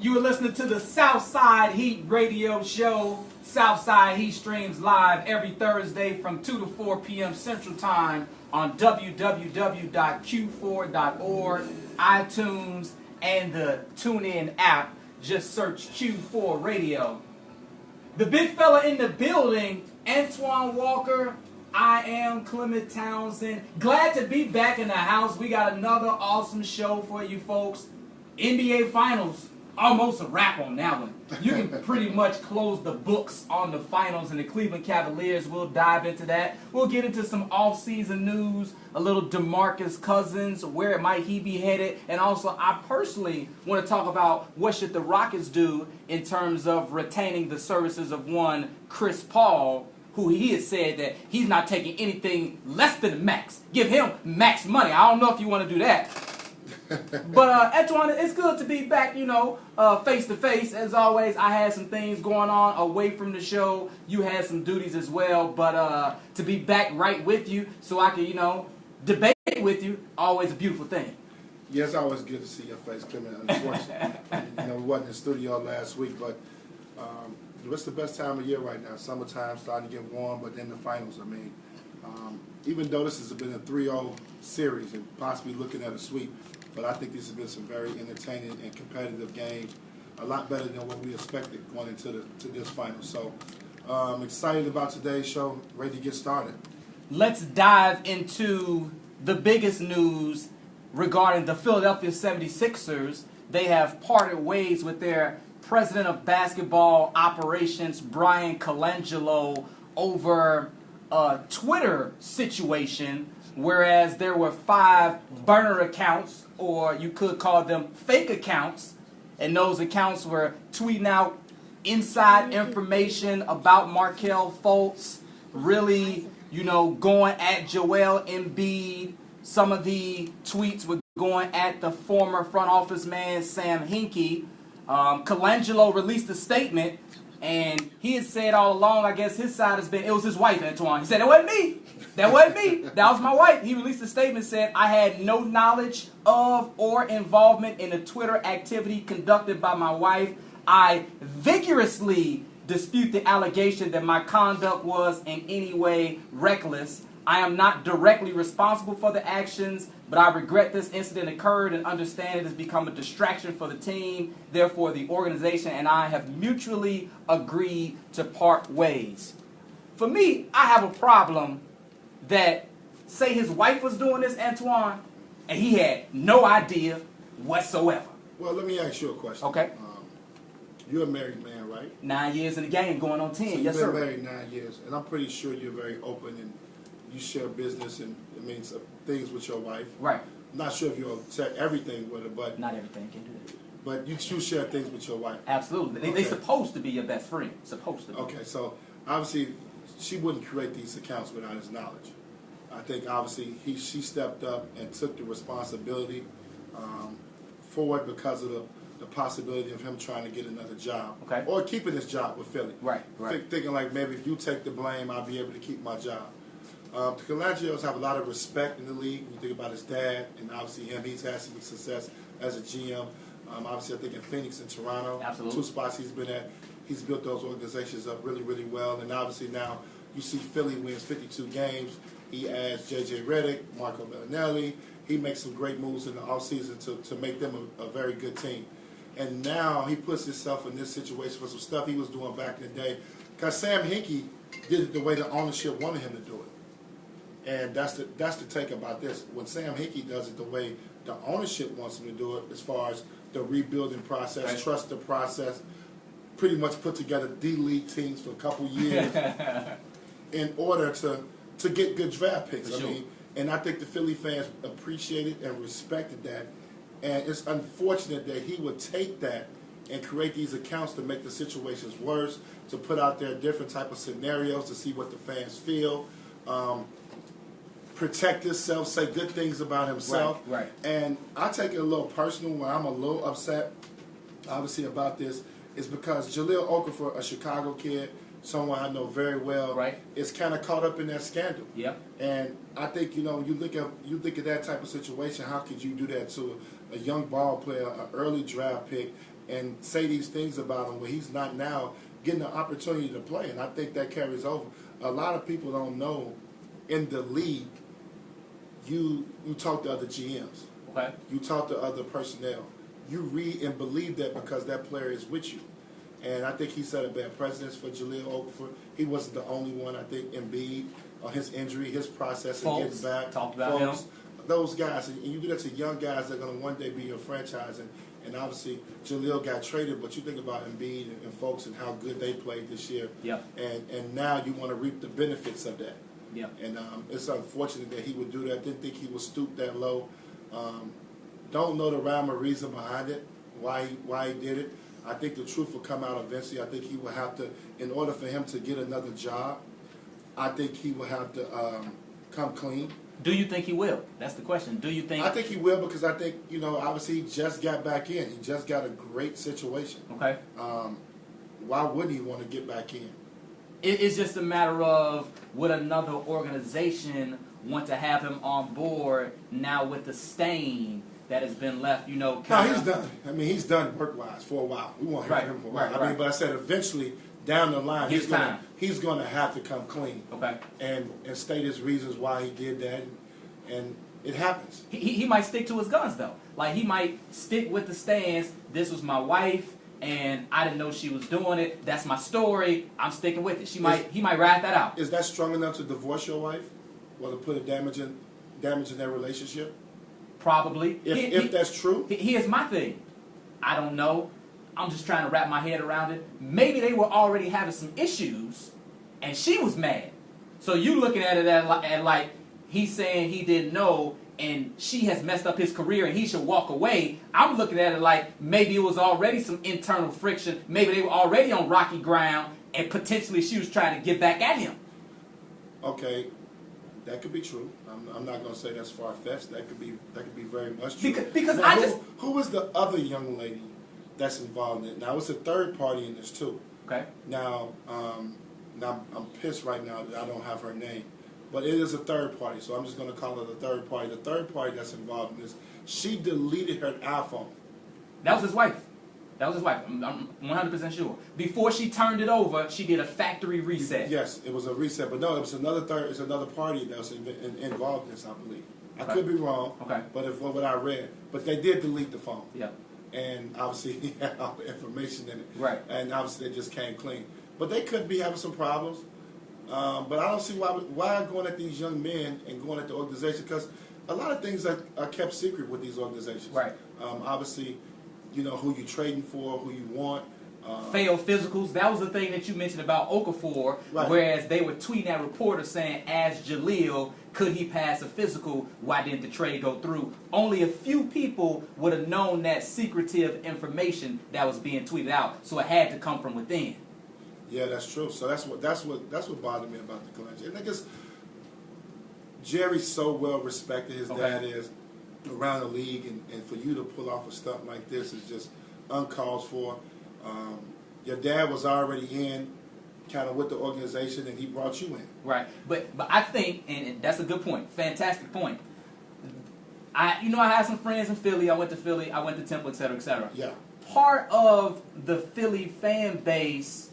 You are listening to the Southside Heat radio show. Southside Heat streams live every Thursday from 2 to 4 p.m. Central Time on www.q4.org, iTunes, and the TuneIn app. Just search Q4 Radio. The big fella in the building, Antoine Walker. I am Clement Townsend. Glad to be back in the house. We got another awesome show for you folks. NBA Finals. Almost a wrap on that one. You can pretty much close the books on the finals and the Cleveland Cavaliers. We'll dive into that. We'll get into some off-season news, a little DeMarcus Cousins, where might he be headed, and also I personally want to talk about what should the Rockets do in terms of retaining the services of one Chris Paul, who he has said that he's not taking anything less than max. Give him max money. I don't know if you want to do that. But Antoine, it's good to be back, face to face. As always, I had some things going on away from the show. You had some duties as well. But to be back right with you so I can, debate with you, always a beautiful thing. Yeah, it's always good to see your face, Clement. Unfortunately, we wasn't in the studio last week, but what's the best time of year right now? Summertime, starting to get warm, but then the finals, even though this has been a 3-0 series and possibly looking at a sweep, but I think this has been some very entertaining and competitive games, a lot better than what we expected going into this final. So I'm excited about today's show, ready to get started. Let's dive into the biggest news regarding the Philadelphia 76ers. They have parted ways with their president of basketball operations, Brian Colangelo, over a Twitter situation, whereas there were 5 burner accounts, or you could call them fake accounts, and those accounts were tweeting out inside information about Markelle Fultz, really, going at Joel Embiid. Some of the tweets were going at the former front office man, Sam Hinkie. Colangelo released a statement, and he had said all along, I guess his side has been, it was his wife, Antoine. He said, that wasn't me. That wasn't me. That was my wife. He released a statement, said, I had no knowledge of or involvement in the Twitter activity conducted by my wife. I vigorously dispute the allegation that my conduct was in any way reckless. I am not directly responsible for the actions, but I regret this incident occurred and understand it has become a distraction for the team. Therefore, the organization and I have mutually agreed to part ways. For me, I have a problem that, say his wife was doing this, Antoine, and he had no idea whatsoever. Well, let me ask you a question. Okay. You're a married man, right? 9 years in the game, going on 10. So Yes, sir. You've been married 9 years, and I'm pretty sure you're very open and you share business and things with your wife. Right. I'm not sure if you'll share everything with her, but Not everything can do that. But you share things with your wife. Absolutely. Okay. They're supposed to be your best friend. Supposed to be. Okay, so obviously she wouldn't create these accounts without his knowledge. I think obviously she stepped up and took the responsibility forward because of the possibility of him trying to get another job. Okay. Or keeping his job with Philly. Right. Thinking like maybe if you take the blame, I'll be able to keep my job. The Colangelos have a lot of respect in the league. When you think about his dad, and obviously him, he's had some success as a GM. Obviously, I think in Phoenix and Toronto, Absolutely. 2 spots he's been at, he's built those organizations up really, really well. And obviously now you see Philly wins 52 games. He adds J.J. Redick, Marco Bellinelli. He makes some great moves in the offseason to make them a very good team. And now he puts himself in this situation for some stuff he was doing back in the day. Because Sam Hinkie did it the way the ownership wanted him to do it. And that's the take about this. When Sam Hinkie does it the way the ownership wants him to do it, as far as the rebuilding process, right. Trust the process, pretty much put together D-League teams for a couple years in order to get good draft picks. For sure. And I think the Philly fans appreciated and respected that. And it's unfortunate that he would take that and create these accounts to make the situations worse, to put out there different type of scenarios to see what the fans feel. Protect himself, say good things about himself. Right. And I take it a little personal when I'm a little upset, obviously, about this, is because Jahlil Okafor, a Chicago kid, someone I know very well, right, is kind of caught up in that scandal. Yep. And I think, you look at that type of situation, how could you do that to a young ball player, an early draft pick, and say these things about him where he's not now getting the opportunity to play. And I think that carries over. A lot of people don't know in the league, you talk to other GMs. Okay. You talk to other personnel. You read and believe that because that player is with you. And I think he set a bad precedence for Jahlil Okafor. He wasn't the only one. I think Embiid, his injury, his process of getting back. Talked about him. Those guys, and you do that to young guys that are going to one day be your franchise. And obviously, Jahlil got traded, but you think about Embiid and folks and how good they played this year. Yep. And now you want to reap the benefits of that. Yep. And it's unfortunate that he would do that. Didn't think he would stoop that low. Don't know the rhyme or reason behind it, why he did it. I think the truth will come out eventually. I think he will have to, in order for him to get another job, I think he will have to come clean. Do you think he will? That's the question. Do you think? I think he will because I think, obviously he just got back in. He just got a great situation. Okay. Why wouldn't he want to get back in? It's just a matter of would another organization want to have him on board now with the stain that has been left, No, he's done. I mean, he's done work-wise for a while. We won't hear from him for a while. Right. I mean, but I said eventually down the line, His time. he's going to have to come clean. Okay. And state his reasons why he did that. And it happens. He might stick to his guns, though. Like, he might stick with the stance, this was my wife, and I didn't know she was doing it. That's my story. I'm sticking with it. He might ride that out. Is that strong enough to divorce your wife? Or to put a damage in their relationship? Probably. If that's true? Here's my thing. I don't know. I'm just trying to wrap my head around it. Maybe they were already having some issues, and she was mad. So you looking at it at like he's saying he didn't know, and she has messed up his career, and he should walk away. I'm looking at it like maybe it was already some internal friction. Maybe they were already on rocky ground, and potentially she was trying to get back at him. Okay. That could be true. I'm not going to say that's far-fetched. That could be very much true. Because now, who is the other young lady that's involved in it? Now, it's a third party in this too. Okay. Now I'm pissed right now that I don't have her name, but it is a third party, so I'm just going to call it a third party. The third party that's involved in this, she deleted her iPhone. That was his wife. I'm 100% sure. Before she turned it over, she did a factory reset. Yes, it was a reset, but no, it was another party that was involved in this, I believe. I could be wrong, but if what I read, but they did delete the phone. Yeah. And obviously he had all the information in it. Right. And obviously they just came clean. But they could be having some problems. But I don't see why going at these young men and going at the organization, because a lot of things are kept secret with these organizations. Right. Obviously, who you're trading for, who you want. Failed physicals. That was the thing that you mentioned about Okafor, right. Whereas they were tweeting at reporters saying, as Jahlil, could he pass a physical? Why didn't the trade go through? Only a few people would have known that secretive information that was being tweeted out, so it had to come from within. Yeah, that's true. So that's what bothered me about the Clement. And I guess Jerry's so well respected, his dad is, around the league, and for you to pull off a stunt like this is just uncalled for. Your dad was already in kind of with the organization, and he brought you in. Right. But I think, and that's a good point, fantastic point. I had some friends in Philly. I went to Philly. I went to Temple, et cetera, et cetera. Yeah. Part of the Philly fan base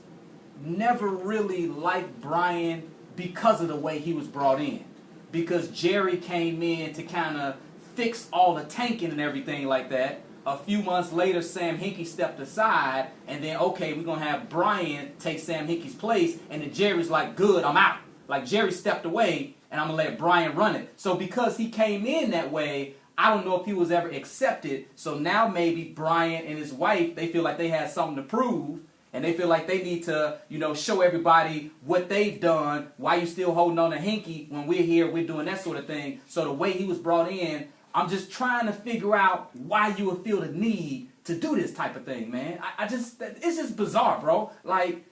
never really liked Brian because of the way he was brought in. Because Jerry came in to kind of fix all the tanking and everything like that. A few months later, Sam Hinkie stepped aside, and then, okay, we're going to have Brian take Sam Hinkie's place, and then Jerry's like, good, I'm out. Like, Jerry stepped away, and I'm going to let Brian run it. So because he came in that way, I don't know if he was ever accepted. So now maybe Brian and his wife, they feel like they had something to prove, and they feel like they need to, show everybody what they've done, why you still holding on to Hinkie when we're here, we're doing that sort of thing. So the way he was brought in, I'm just trying to figure out why you would feel the need to do this type of thing, man. It's just bizarre, bro. Like,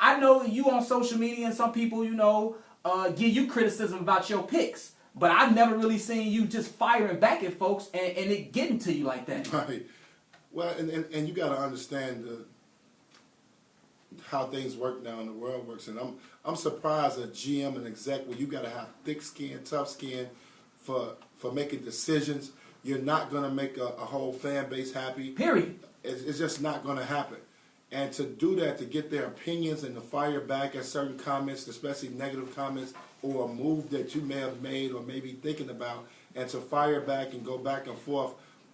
I know you on social media and some people, give you criticism about your picks, but I've never really seen you just firing back at folks and it getting to you like that. Right. Well, and you got to understand how things work now and the world works, and I'm surprised a GM and exec where you got to have thick skin, tough skin for making decisions You're not going to make a whole fan base happy. Period. It's just not going to happen. And to do that, to get their opinions and to fire back at certain comments, especially negative comments, or a move that you may have made or maybe thinking about, and to fire back and go back and forth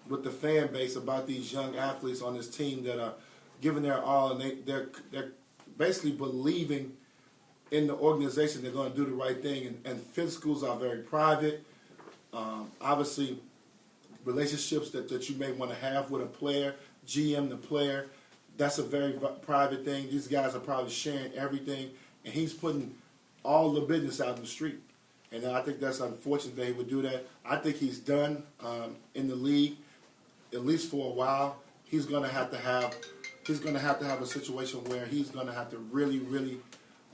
with the fan base about these young athletes on this team that are giving their all, and they're basically believing in the organization they're going to do the right thing. And film schools are very private. Obviously, relationships that you may want to have with a player, GM, the player, that's a very private thing. These guys are probably sharing everything, and he's putting all the business out in the street. And I think that's unfortunate that he would do that. I think he's done in the league, at least for a while. He's going to have a situation where he's going to have to really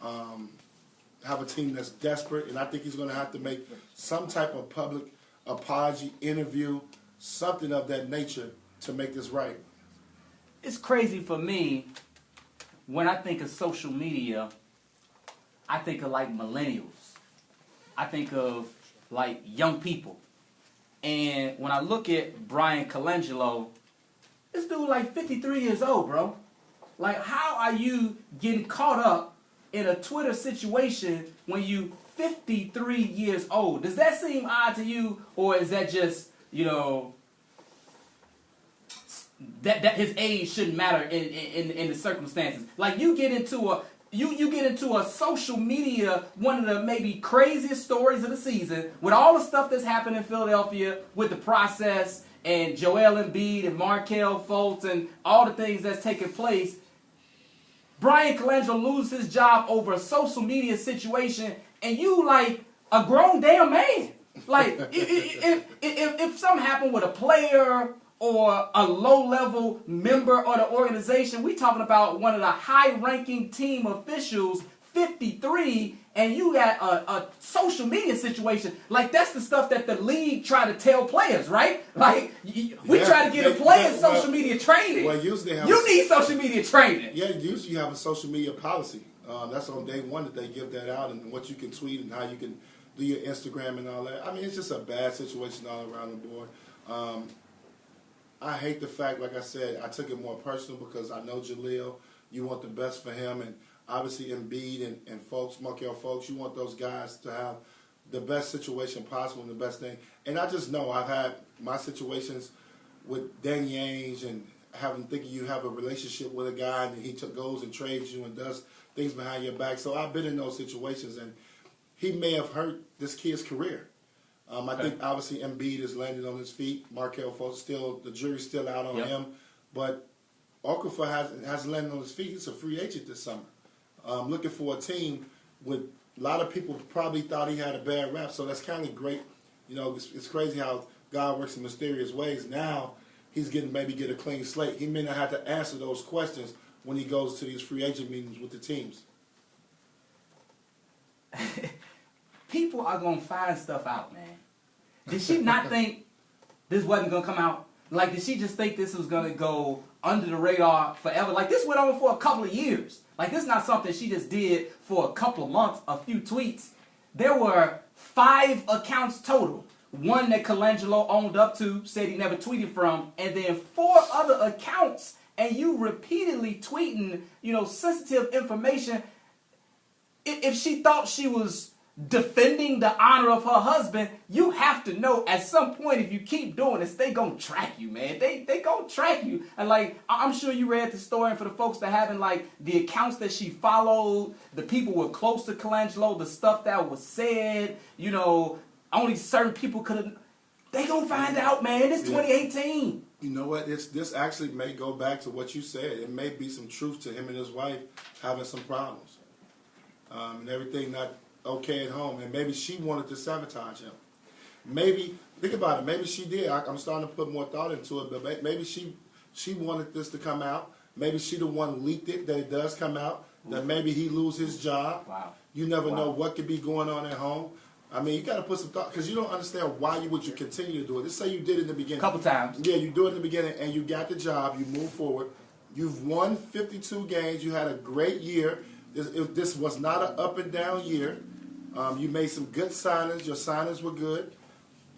have a team that's desperate, and I think he's going to have to make some type of public apology, interview, something of that nature to make this right. It's crazy for me when I think of social media. I think of like millennials. I think of like young people. And when I look at Brian Colangelo, this dude like 53 years old, bro. Like, how are you getting caught up in a Twitter situation when you 53 years old? Does that seem odd to you, or is that just, that his age shouldn't matter in the circumstances? Like, you get into a you get into a social media, one of the maybe craziest stories of the season, with all the stuff that's happened in Philadelphia with the process and Joel Embiid and Markelle Fultz and all the things that's taking place. Brian Colangelo loses his job over a social media situation, and you like a grown damn man. Like, if something happened with a player or a low-level member of the organization, we talking about one of the high-ranking team officials, 53, and you got a social media situation. Like, that's the stuff that the league try to tell players, right? Like, we try to get a player social media training. Well, usually you need social media training. Yeah, usually you have a social media policy. That's on day one that they give that out, and what you can tweet and how you can do your Instagram and all that. I mean, it's just a bad situation all around the board. I hate the fact, like I said, I took it more personal because I know Jaleel, you want the best for him, and obviously Embiid and folks, Markelle Fultz, you want those guys to have the best situation possible and the best thing. And I just know I've had my situations with Danny Ainge and thinking you have a relationship with a guy and he goes and trades you and does things behind your back. So I've been in those situations, and he may have hurt this kid's career. I think obviously Embiid is landing on his feet. Markelle Fultz the jury's still out on him. But Okafor has landed on his feet. He's a free agent this summer. Looking for a team with a lot of people probably thought he had a bad rap, so that's kind of great. It's crazy how God works in mysterious ways. Now he's maybe get a clean slate. He may not have to answer those questions when he goes to these free agent meetings with the teams. People are going to find stuff out, man. Did she not think this wasn't going to come out? Like, did she just think this was going to go under the radar forever? Like, this went on for a couple of years. Like, this is not something she just did for a couple of months, a few tweets. There were 5 accounts total. One that Colangelo owned up to, said he never tweeted from, and then 4 other accounts, and you repeatedly tweeting, sensitive information. If she thought she was defending the honor of her husband, you have to know at some point, if you keep doing this, they gonna track you, man. They gonna track you. And like, I'm sure you read the story, and for the folks that haven't, like, the accounts that she followed, the people were close to Colangelo, the stuff that was said, only certain people could have. They gonna find out, man. It's 2018. You know what? This actually may go back to what you said. It may be some truth to him and his wife having some problems, and everything not okay at home, and maybe she wanted to sabotage him. Maybe, think about it, maybe she did. I'm starting to put more thought into it, but maybe she wanted this to come out. Maybe she the one leaked it, that it does come out, that maybe he lose his job. Wow. You never know what could be going on at home. I mean, you got to put some thought, because you don't understand why you continue to do it. Let's say you did it in the beginning. Couple times. Yeah, you do it in the beginning, and you got the job, you move forward. You've won 52 games, you had a great year. This was not an up and down year. You made some good signings. Your signings were good.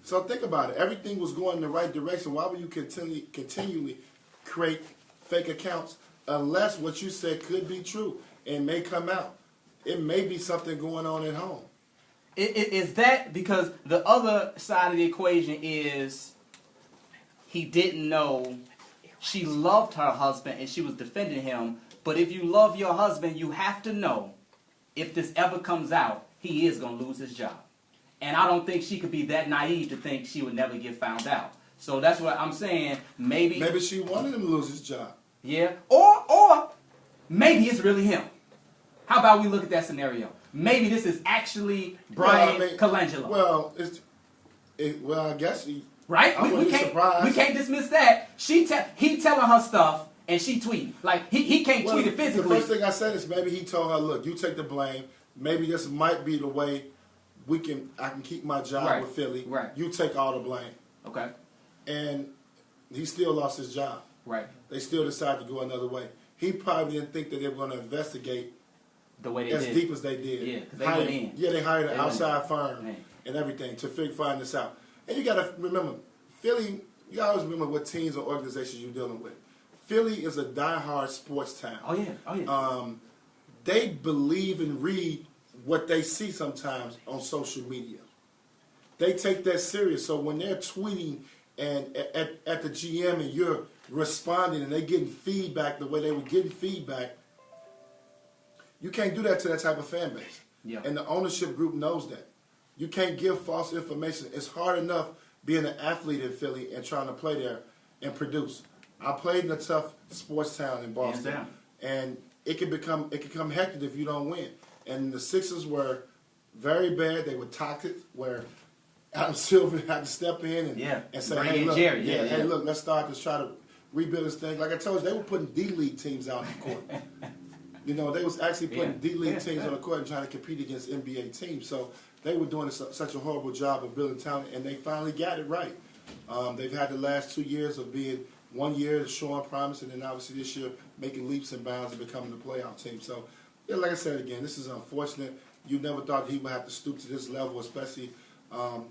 So think about it. Everything was going in the right direction. Why would you continually create fake accounts unless what you said could be true and may come out? It may be something going on at home. Is that because the other side of the equation is he didn't know she loved her husband and she was defending him. But if you love your husband, you have to know if this ever comes out, he is going to lose his job. And I don't think she could be that naive to think she would never get found out. So that's what I'm saying. Maybe she wanted him to lose his job. Yeah. Or maybe it's really him. How about we look at that scenario? Maybe this is actually Brian Colangelo. Well, I guess he. Right? We can't dismiss that. He telling her stuff and she tweeting. Like he can't tweet it physically. The first thing I said is maybe he told her, look, you take the blame. Maybe this might be the way I can keep my job with Philly. Right. You take all the blame. Okay. And he still lost his job. Right. They still decided to go another way. He probably didn't think that they were going to investigate the way they as did. deep as they did. Yeah, because they went in. Yeah, they hired an outside firm and everything to find this out. And you got to remember, Philly, you always remember what teams or organizations you're dealing with. Philly is a diehard sports town. Oh, yeah. Oh, yeah. They believe and read what they see sometimes on social media. They take that serious. So when they're tweeting and at the GM and you're responding and they're getting feedback the way they were getting feedback, you can't do that to that type of fan base. Yeah. And the ownership group knows that. You can't give false information. It's hard enough being an athlete in Philly and trying to play there and produce. I played in a tough sports town in Boston, and it can become hectic if you don't win. And the Sixers were very bad. They were toxic, where Adam Silver had to step in and say, hey, look, hey, look, let's try to rebuild this thing. Like I told you, they were putting D-League teams out on the court. You know, they was actually putting D-League teams on the court and trying to compete against NBA teams. So they were doing such a horrible job of building talent, and they finally got it right. They've had the last 2 years of being 1 year showing promise, and then obviously this year making leaps and bounds and becoming the playoff team. So, yeah, like I said again, this is unfortunate. You never thought he would have to stoop to this level, especially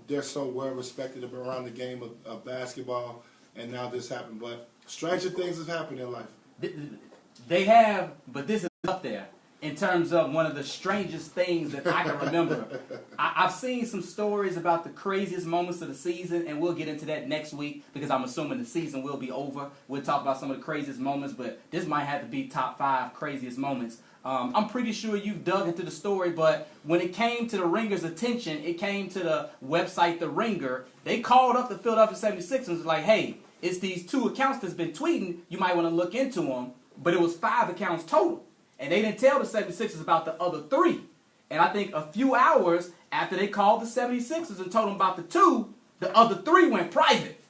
they're so well respected around the game of basketball, and now this happened. But stranger things have happened in life. They have, but this is up there in terms of one of the strangest things that I can remember. I've seen some stories about the craziest moments of the season, and we'll get into that next week because I'm assuming the season will be over. We'll talk about some of the craziest moments, but this might have to be top 5 craziest moments. I'm pretty sure you've dug into the story, but when it came to the Ringer's attention, it came to the website The Ringer. They called up the Philadelphia 76ers and was like, hey, it's these 2 accounts that's been tweeting. You might want to look into them. But it was 5 accounts total. And they didn't tell the 76ers about the other 3. And I think a few hours after they called the 76ers and told them about the 2, the other 3 went private.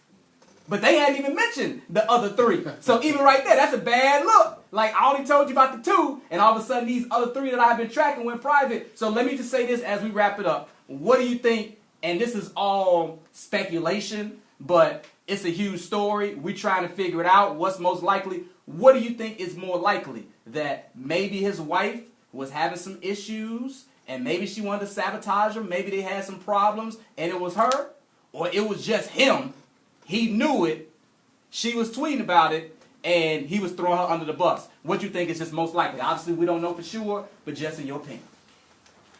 But they hadn't even mentioned the other 3. So even right there, that's a bad look. Like, I only told you about the 2, and all of a sudden these other 3 that I've been tracking went private. So let me just say this as we wrap it up. What do you think? And this is all speculation, but it's a huge story. We're trying to figure it out. What's most likely? What do you think is more likely? That maybe his wife was having some issues and maybe she wanted to sabotage him. Maybe they had some problems and it was her. Or it was just him. He knew it. She was tweeting about it and he was throwing her under the bus. What do you think is just most likely? Obviously, we don't know for sure, but just in your opinion.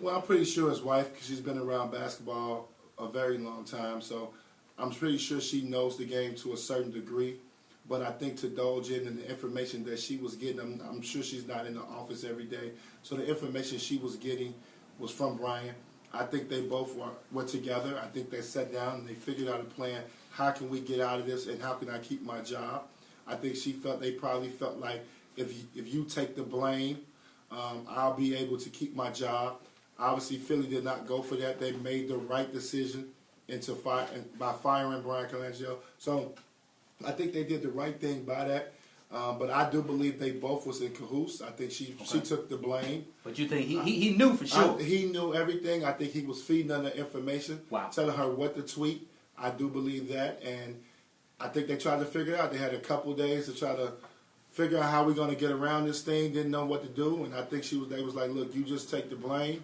Well, I'm pretty sure his wife, because she's been around basketball a very long time, so I'm pretty sure she knows the game to a certain degree. But I think to indulge in the information that she was getting, I'm sure she's not in the office every day. So the information she was getting was from Brian. I think they both were together. I think they sat down and they figured out a plan. How can we get out of this and how can I keep my job? I think they probably felt like if you take the blame, I'll be able to keep my job. Obviously, Philly did not go for that. They made the right decision by firing Brian Colangelo. So I think they did the right thing by that. But I do believe they both was in cahoots. I think she took the blame. But you think he knew for sure? He knew everything. I think he was feeding her the information, telling her what to tweet. I do believe that. And I think they tried to figure it out. They had a couple days to try to figure out how we're going to get around this thing, didn't know what to do. And I think they was like, look, you just take the blame.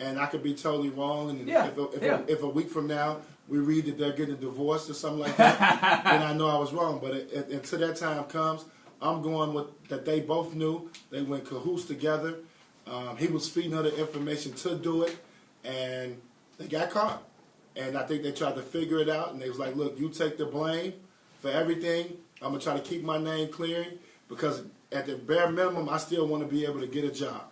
And I could be totally wrong. And if a week from now we read that they're getting divorced or something like that, then I know I was wrong. But until that time comes, I'm going with that they both knew. They went cahoots together. He was feeding her the information to do it, and they got caught. And I think they tried to figure it out, and they was like, look, you take the blame for everything. I'm going to try to keep my name clear because at the bare minimum, I still want to be able to get a job.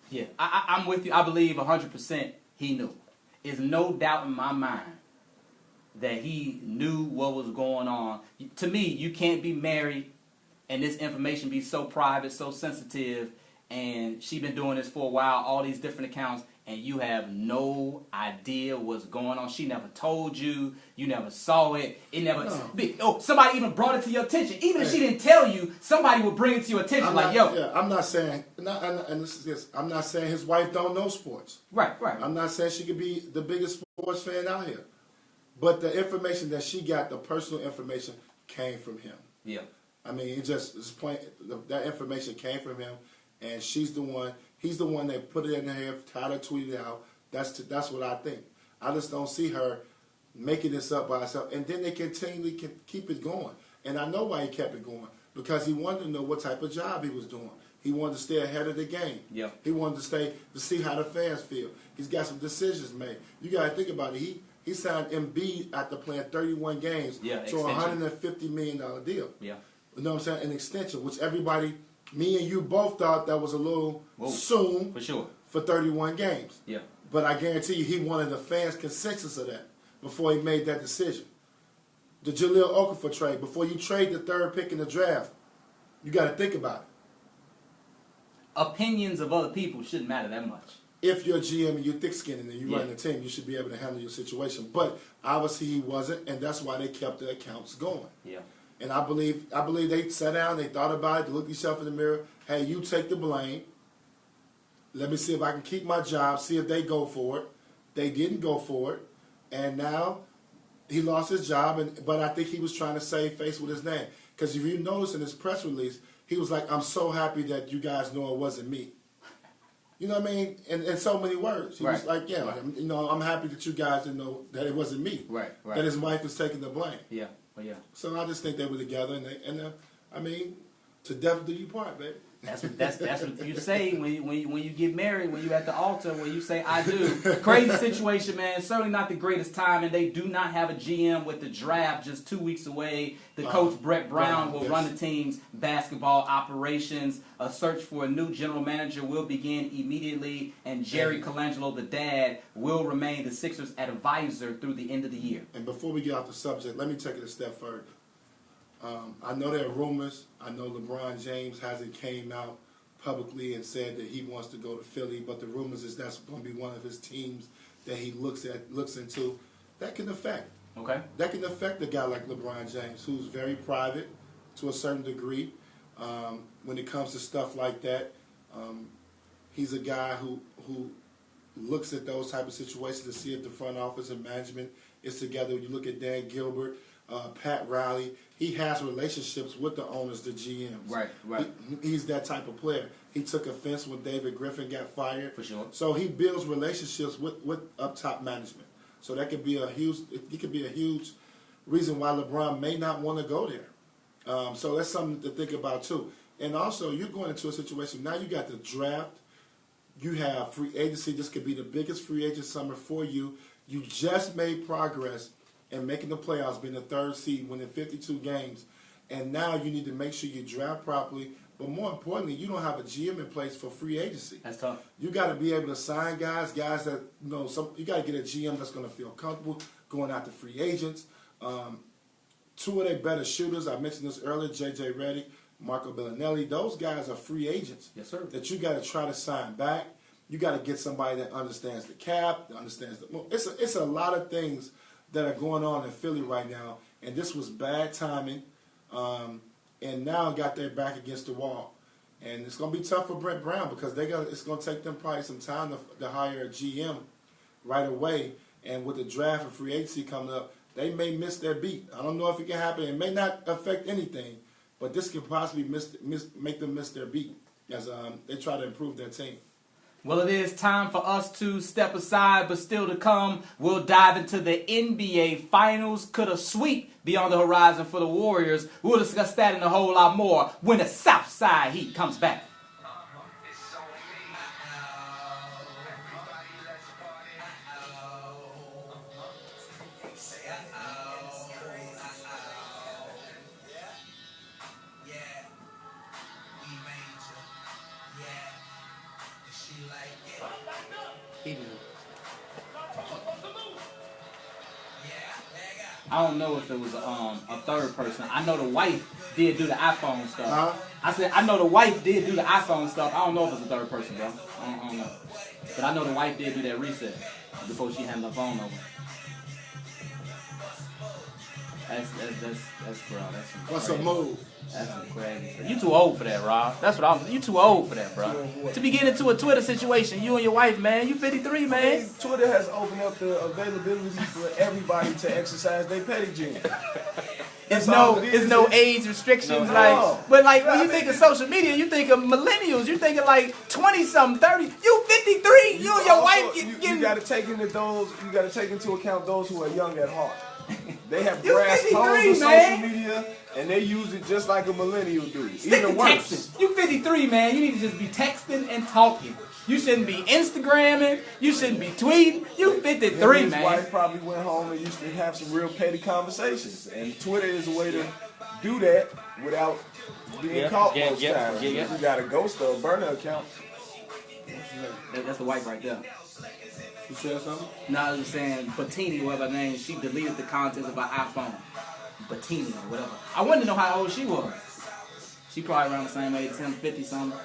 Yeah, I'm with you. I believe 100% he knew. There's no doubt in my mind that he knew what was going on. To me, you can't be married and this information be so private, so sensitive, and she been doing this for a while, all these different accounts, and you have no idea what's going on. She never told you. You never saw it. It never. No. Somebody even brought it to your attention. Even if she didn't tell you, somebody would bring it to your attention. I'm not saying, and this is this. I'm not saying his wife don't know sports. Right. I'm not saying she could be the biggest sports fan out here, but the information that she got, the personal information, came from him. Yeah. I mean, it's plain. That information came from him, and she's the one. He's the one that put it in there, tried to tweet it out. That's what I think. I just don't see her making this up by herself. And then they continually can keep it going. And I know why he kept it going. Because he wanted to know what type of job he was doing. He wanted to stay ahead of the game. Yeah. He wanted to see how the fans feel. He's got some decisions made. You got to think about it. He signed Embiid after playing 31 games to a $150 million deal. Yeah. You know what I'm saying? An extension, which everybody... Me and you both thought that was a little soon for sure for 31 games. Yeah. But I guarantee you he wanted the fans' consensus of that before he made that decision. The Jahlil Okafor trade, before you trade the third pick in the draft, you got to think about it. Opinions of other people shouldn't matter that much. If you're a GM and you're thick-skinned and you run the team, you should be able to handle your situation. But obviously he wasn't, and that's why they kept the accounts going. Yeah. And I believe they sat down, they thought about it, they looked themselves in the mirror. Hey, you take the blame. Let me see if I can keep my job, see if they go for it. They didn't go for it. And now he lost his job, but I think he was trying to save face with his name. Because if you notice in his press release, he was like, I'm so happy that you guys know it wasn't me. You know what I mean? In so many words. He was like, I'm happy that you guys didn't know that it wasn't me. Right. That his wife was taking the blame. Yeah. Well, yeah. So I just think they were together, and I mean, to death do you part, baby. That's what you say when you get married, when you at the altar, when you say I do. Crazy situation, man. Certainly not the greatest time, and they do not have a GM with the draft just 2 weeks away. The coach Brett Brown will run the team's basketball operations. A search for a new general manager will begin immediately, and Jerry Colangelo, the dad, will remain the Sixers' advisor through the end of the year. And before we get off the subject, let me take it a step further. I know there are rumors. I know LeBron James hasn't came out publicly and said that he wants to go to Philly, but the rumors is that's going to be one of his teams that he looks into. That can affect. Okay. That can affect a guy like LeBron James, who's very private to a certain degree. When it comes to stuff like that, he's a guy who looks at those type of situations to see if the front office and management is together. You look at Dan Gilbert, Pat Riley. He has relationships with the owners, the GMs. Right. He's that type of player. He took offense when David Griffin got fired. For sure. So he builds relationships with up top management. So that could be a huge reason why LeBron may not want to go there. So that's something to think about too. And also, you're going into a situation now. You got the draft. You have free agency. This could be the biggest free agent summer for you. You just made progress in making the playoffs, being the third seed, winning 52 games. And now you need to make sure you draft properly. But more importantly, you don't have a GM in place for free agency. That's tough. You got to be able to sign guys that, you got to get a GM that's going to feel comfortable going after free agents. Two of their better shooters, I mentioned this earlier, J.J. Redick, Marco Bellinelli. Those guys are free agents. Yes, sir. That you got to try to sign back. You got to get somebody that understands the cap, that understands it's a lot of things that are going on in Philly right now, and this was bad timing, and now got their back against the wall. And it's going to be tough for Brett Brown because it's going to take them probably some time to hire a GM right away. And with the draft and free agency coming up, they may miss their beat. I don't know if it can happen. It may not affect anything, but this could possibly make them miss their beat as they try to improve their team. Well, it is time for us to step aside, but still to come, we'll dive into the NBA Finals. Could a sweep be on the horizon for the Warriors? We'll discuss that and a whole lot more when the Southside Heat comes back. I don't know if it was a third person. I know the wife did do the iPhone stuff. Huh? I said I know the wife did do the iPhone stuff. I don't know if it's a third person, bro. I don't know. But I know the wife did do that reset before she handed her phone over. That's bro. That's some What's crazy. a move? That's some crazy. You too old for that, Rob. That's what I'm. You too old for that, bro. To be getting into a Twitter situation, you and your wife, man. You 53, man. Twitter has opened up the availability for everybody to exercise their petty gene. It's no age restrictions, No. but when you think of social media, you think of millennials, you think of 20-something, 30. You 53, you and your wife getting. You got to take into account those who are young at heart. They have You grasped 53, tones of man. social media, and they use it just like a millennial do. Stick Even to worse. texting. You 53, man. You need to just be texting and talking. You shouldn't be Instagramming. You shouldn't be tweeting. You 53, His man. wife probably went home and used to have some real petty conversations, and Twitter is a way to do that without being caught most times. You got a ghost or a burner account. That's the wife right there. You said something? No, I was just saying, Bettini, whatever her name, she deleted the contents of her iPhone. Bettini or whatever. I wanted to know how old she was. She probably around the same age, 10, 50 something.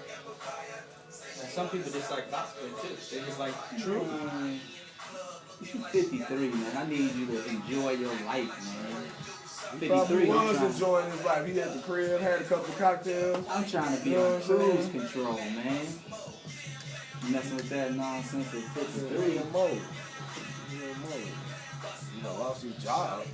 And some people just like gospel too. They just like true. You 53, man. I need you to enjoy your life, man. He probably 53. was enjoying his life. He had the crib, had a couple of cocktails. I'm trying to be on cruise control, man. Messing with that nonsense at 53. He lost his job.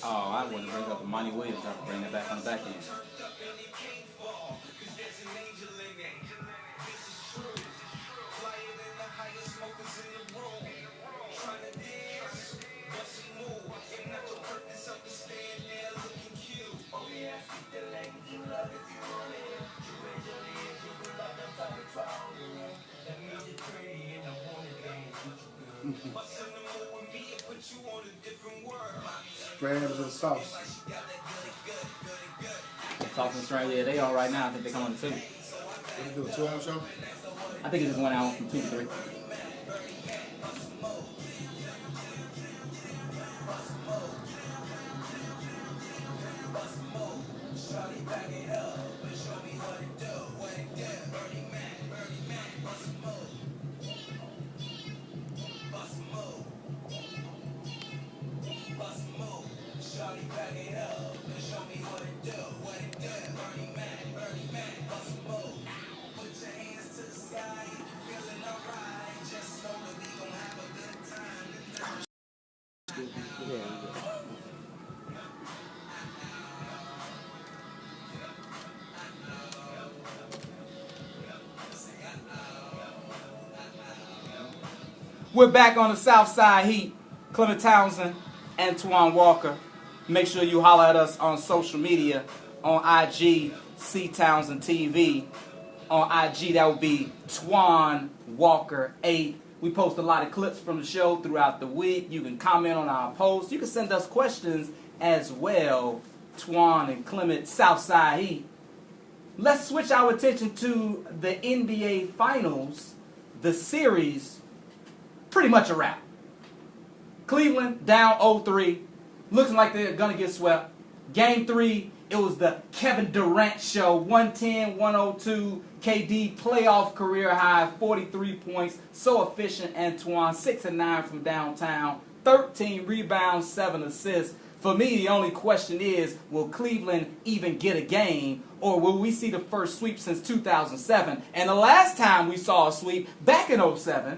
Oh, I wouldn't bring up the Monty Williams. I would bring that back on the back end. Spams and sauce. Sauce and Strand, yeah, they all right now. I think they come on to 2. You do a 2-hour show? I think it just went out from 2 to 3. We're back on the Southside Heat. Clement Townsend, Antoine Walker. Make sure you holler at us on social media. On IG, C Townsend TV. On IG, that would be Twan Walker 8. We post a lot of clips from the show throughout the week. You can comment on our posts. You can send us questions as well. Twan and Clement, Southside Heat. Let's switch our attention to the NBA Finals. The series, pretty much a wrap. Cleveland down 0-3. Looks like they're going to get swept. Game 3, it was the Kevin Durant show. 110-102. KD playoff career high, 43 points. So efficient, Antoine. 6 and 9 from downtown. 13 rebounds, 7 assists. For me, the only question is, will Cleveland even get a game, or will we see the first sweep since 2007? And the last time we saw a sweep, back in 07,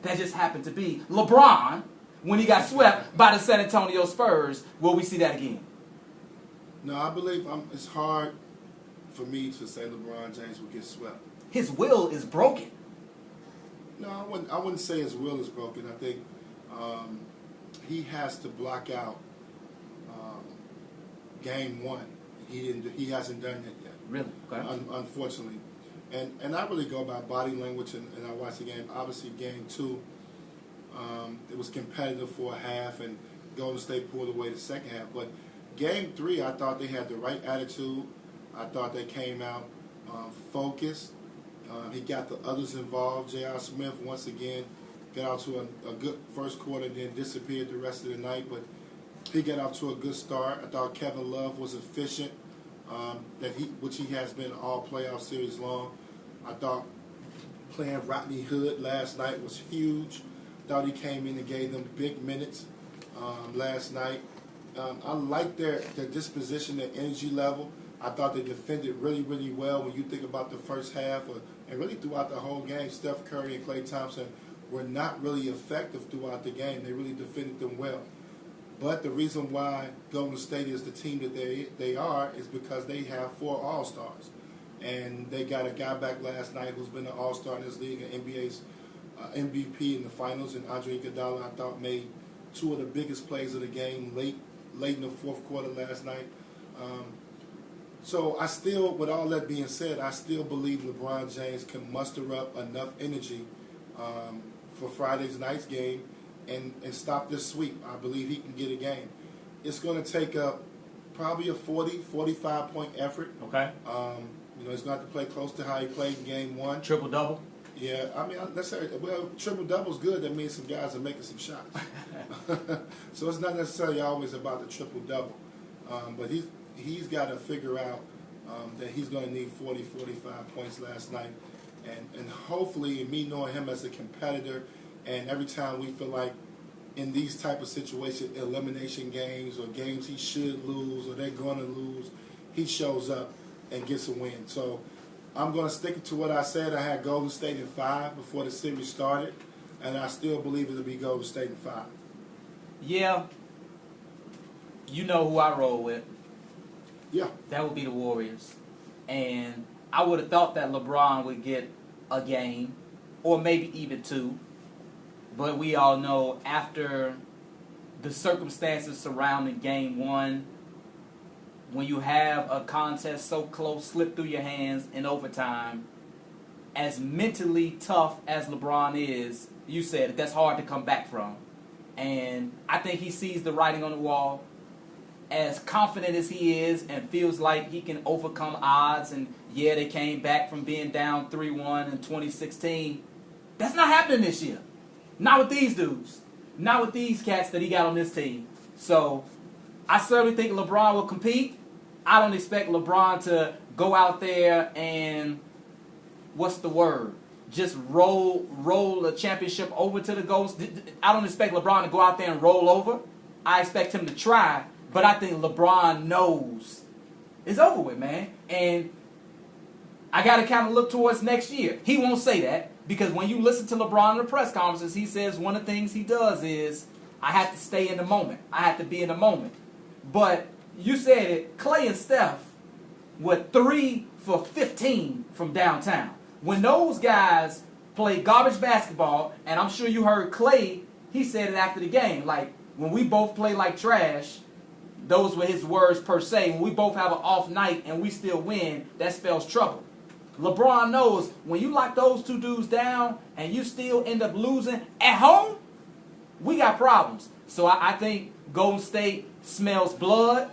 that just happened to be LeBron, when he got swept by the San Antonio Spurs. Will we see that again? No, I believe it's hard for me to say LeBron James will get swept. His will is broken. No, I wouldn't say his will is broken. I think he has to block out Game 1. He hasn't done that yet. Really? Okay. Unfortunately. And I really go by body language, and I watch the game. Obviously, Game 2, it was competitive for a half, and Golden State pulled away the second half. But Game 3, I thought they had the right attitude. I thought they came out focused. He got the others involved. J.R. Smith, once again, got out to a good first quarter, then disappeared the rest of the night. But he got out to a good start. I thought Kevin Love was efficient, which he has been all playoff series long. I thought playing Rodney Hood last night was huge. Thought he came in and gave them big minutes last night. I like their disposition, their energy level. I thought they defended really, really well when you think about the first half, and really throughout the whole game. Steph Curry and Klay Thompson were not really effective throughout the game. They really defended them well. But the reason why Golden State is the team that they are is because they have 4 All-Stars. And they got a guy back last night who's been an All-Star in this league, an NBA's MVP in the finals, and Andre Iguodala, I thought, made 2 of the biggest plays of the game late in the fourth quarter last night. So I still, with all that being said, I still believe LeBron James can muster up enough energy for Friday's night's game and stop this sweep. I believe he can get a game. It's going to take probably a 45-point effort. Okay. He's going to have to play close to how he played in Game 1. Triple-double? Yeah, I mean, triple-double's good. That means some guys are making some shots. So it's not necessarily always about the triple-double. But he's got to figure out that he's going to need 40, 45 points last night. And hopefully, me knowing him as a competitor, and every time we feel like in these type of situations, elimination games or games he should lose or they're going to lose, he shows up and gets a win. So I'm going to stick to what I said. I had Golden State in 5 before the series started, and I still believe it'll be Golden State in 5. Yeah. You know who I roll with. Yeah. That would be the Warriors. And I would have thought that LeBron would get a game, or maybe even 2. But we all know after the circumstances surrounding Game 1, when you have a contest so close slip through your hands in overtime, as mentally tough as LeBron is, you said that's hard to come back from. And I think he sees the writing on the wall. As confident as he is and feels like he can overcome odds, and yeah, they came back from being down 3-1 in 2016. That's not happening this year. Not with these dudes. Not with these cats that he got on this team. So I certainly think LeBron will compete. I don't expect LeBron to go out there and, what's the word? Just roll a championship over to the Ghosts. I don't expect LeBron to go out there and roll over. I expect him to try. But I think LeBron knows it's over with, man. And I got to kind of look towards next year. He won't say that because when you listen to LeBron in the press conferences, he says one of the things he does is, I have to stay in the moment. I have to be in the moment. But you said it, Klay and Steph were 3 for 15 from downtown. When those guys play garbage basketball, and I'm sure you heard Klay, he said it after the game, like, when we both play like trash, those were his words per se. When we both have an off night and we still win, that spells trouble. LeBron knows when you lock those 2 dudes down and you still end up losing at home, we got problems. So I think Golden State smells blood.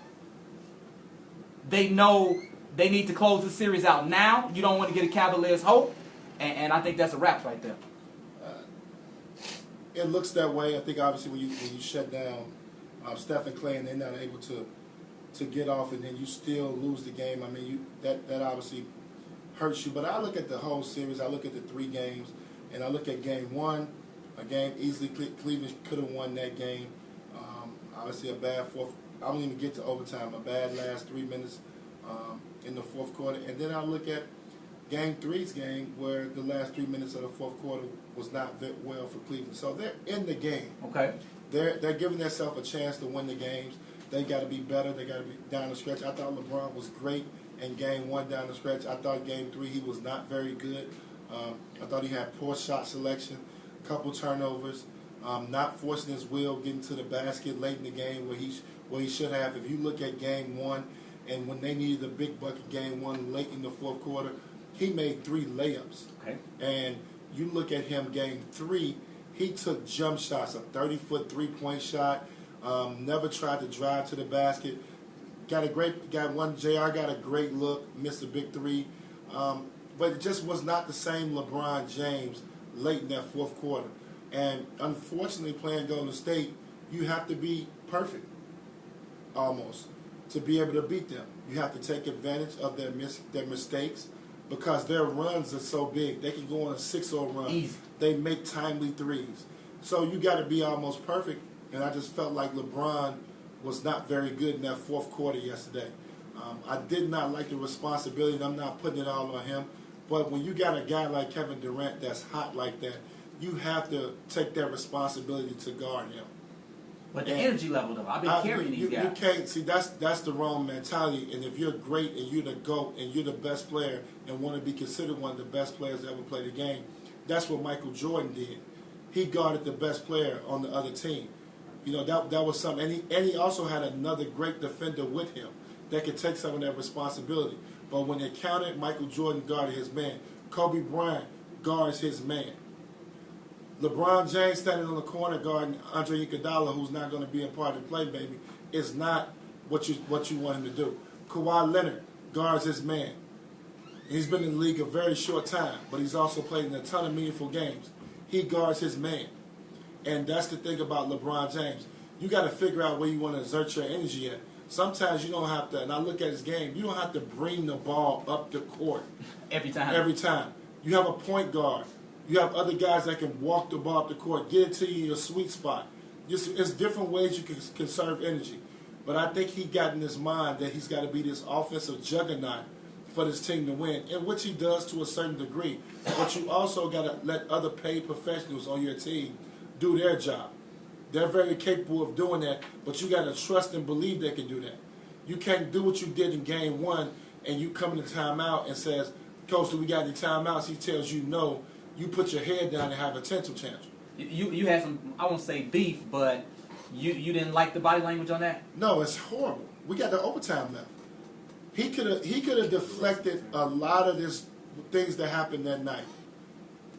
They know they need to close the series out now. You don't want to get a Cavaliers hope. And I think that's a wrap right there. It looks that way. I think obviously when you shut down Steph and Klay and they're not able to to get off and then you still lose the game. I mean, that obviously hurts you. But I look at the whole series. I look at the 3 games, and I look at game 1, a game easily Cleveland could have won that game. Obviously, a bad fourth. I don't even get to overtime. A bad last 3 minutes in the fourth quarter, and then I look at game 3's game where the last 3 minutes of the fourth quarter was not very well for Cleveland. So they're in the game. Okay. They're giving themselves a chance to win the games. They got to be better. They got to be down the stretch. I thought LeBron was great in game 1 down the stretch. I thought game 3 he was not very good. I thought he had poor shot selection, a couple turnovers, not forcing his will, getting to the basket late in the game where he should have. If you look at game 1 and when they needed a big bucket game 1 late in the fourth quarter, he made 3 layups. Okay. And you look at him game 3, he took jump shots, a 30-foot three-point shot, never tried to drive to the basket. Got one, JR got a great look, missed a big 3. But it just was not the same LeBron James late in that fourth quarter. And unfortunately, playing Golden State, you have to be perfect, almost, to be able to beat them. You have to take advantage of their mistakes because their runs are so big. They can go on a 6-0 run. Easy. They make timely threes. So you got to be almost perfect. And I just felt like LeBron was not very good in that fourth quarter yesterday. I did not like the responsibility, and I'm not putting it all on him. But when you got a guy like Kevin Durant that's hot like that, you have to take that responsibility to guard him. But the energy level, though, I've been carrying these guys. You can't see that's the wrong mentality. And if you're great and you're the GOAT and you're the best player and want to be considered one of the best players that ever played the game, that's what Michael Jordan did. He guarded the best player on the other team. You know, that was something. And he also had another great defender with him that could take some of that responsibility. But when they counted, Michael Jordan guarded his man. Kobe Bryant guards his man. LeBron James standing on the corner guarding Andre Iguodala, who's not going to be a part of the play, baby, is not what you want him to do. Kawhi Leonard guards his man. He's been in the league a very short time, but he's also played in a ton of meaningful games. He guards his man. And that's the thing about LeBron James. You got to figure out where you want to exert your energy at. Sometimes you don't have to, and I look at his game, you don't have to bring the ball up the court. Every time. Every time. You have a point guard. You have other guys that can walk the ball up the court, get it to you in your sweet spot. It's different ways you can conserve energy. But I think he got in his mind that he's got to be this offensive juggernaut for this team to win, in which he does to a certain degree. But you also got to let other paid professionals on your team do their job. They're very capable of doing that, but you got to trust and believe they can do that. You can't do what you did in game 1 and you come in the timeout and says, Coach, do we got any timeouts? He tells you no. You put your head down and have a tantrum. You had some, I won't say beef, but you didn't like the body language on that? No, it's horrible. We got the overtime left. He could have deflected a lot of this things that happened that night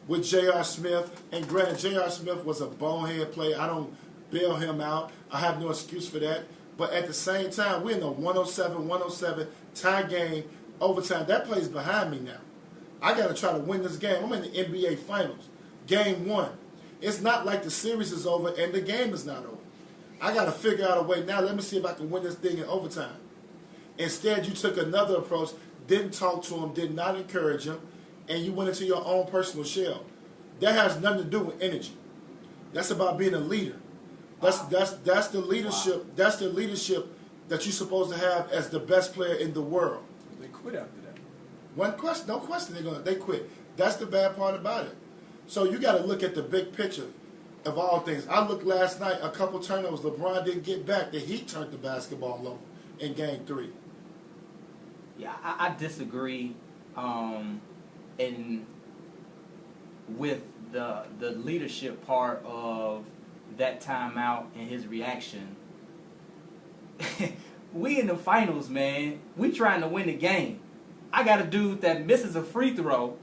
with J.R. Smith. And granted, J.R. Smith was a bonehead play. I don't bail him out. I have no excuse for that. But at the same time, we're in a 107 tie game, overtime. That play's behind me now. I got to try to win this game. I'm in the NBA Finals, game 1. It's not like the series is over and the game is not over. I got to figure out a way now. Let me see if I can win this thing in overtime. Instead, you took another approach, didn't talk to him, did not encourage him, and you went into your own personal shell. That has nothing to do with energy. That's about being a leader. That's the leadership. Wow. That's the leadership that you're supposed to have as the best player in the world. They quit after that. No question, they quit. That's the bad part about it. So you got to look at the big picture of all things. I looked last night, a couple turnovers. LeBron didn't get back. The Heat turned the basketball over in game 3. Yeah, I disagree. And with the leadership part of that timeout and his reaction, we in the finals, man. We trying to win the game. I got a dude that misses a free throw,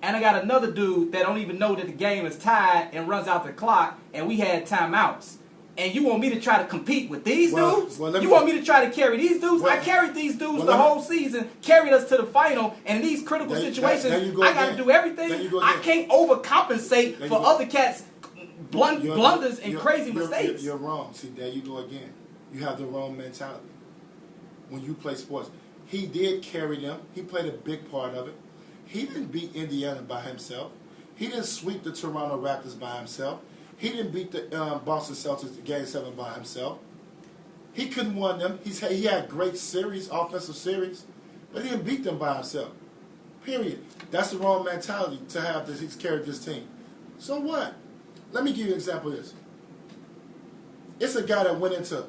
and I got another dude that don't even know that the game is tied and runs out the clock, and we had timeouts. And you want me to try to compete with these dudes? You want me to try to carry these dudes? I carried these dudes the whole season, carried us to the final, and in these critical situations, I got to do everything. I can't overcompensate for other cats' blunders and crazy mistakes. You're wrong. See, there you go again. You have the wrong mentality. when you play sports. He did carry them. He played a big part of it. He didn't beat Indiana by himself. He didn't sweep the Toronto Raptors by himself. He didn't beat the Boston Celtics in Game 7 by himself. He couldn't win them. He had great series, offensive series, but he didn't beat them by himself. Period. That's the wrong mentality to have that he's carried this team. So what? Let me give you an example of this. It's a guy that went into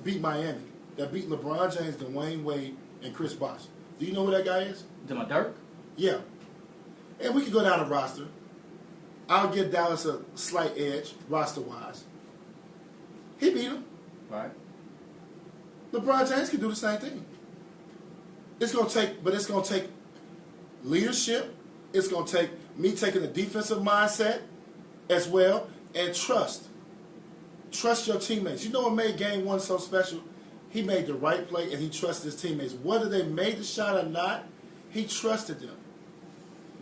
beat Miami, that beat LeBron James, Dwayne Wade, and Chris Bosh. Do you know who that guy is? To my Dirk? Yeah. And we can go down the roster. I'll give Dallas a slight edge, roster-wise. He beat him. Right. LeBron James can do the same thing. It's going to take leadership. It's going to take me taking a defensive mindset as well, and trust. Trust your teammates. You know what made Game 1 so special? He made the right play, and he trusted his teammates. Whether they made the shot or not, he trusted them.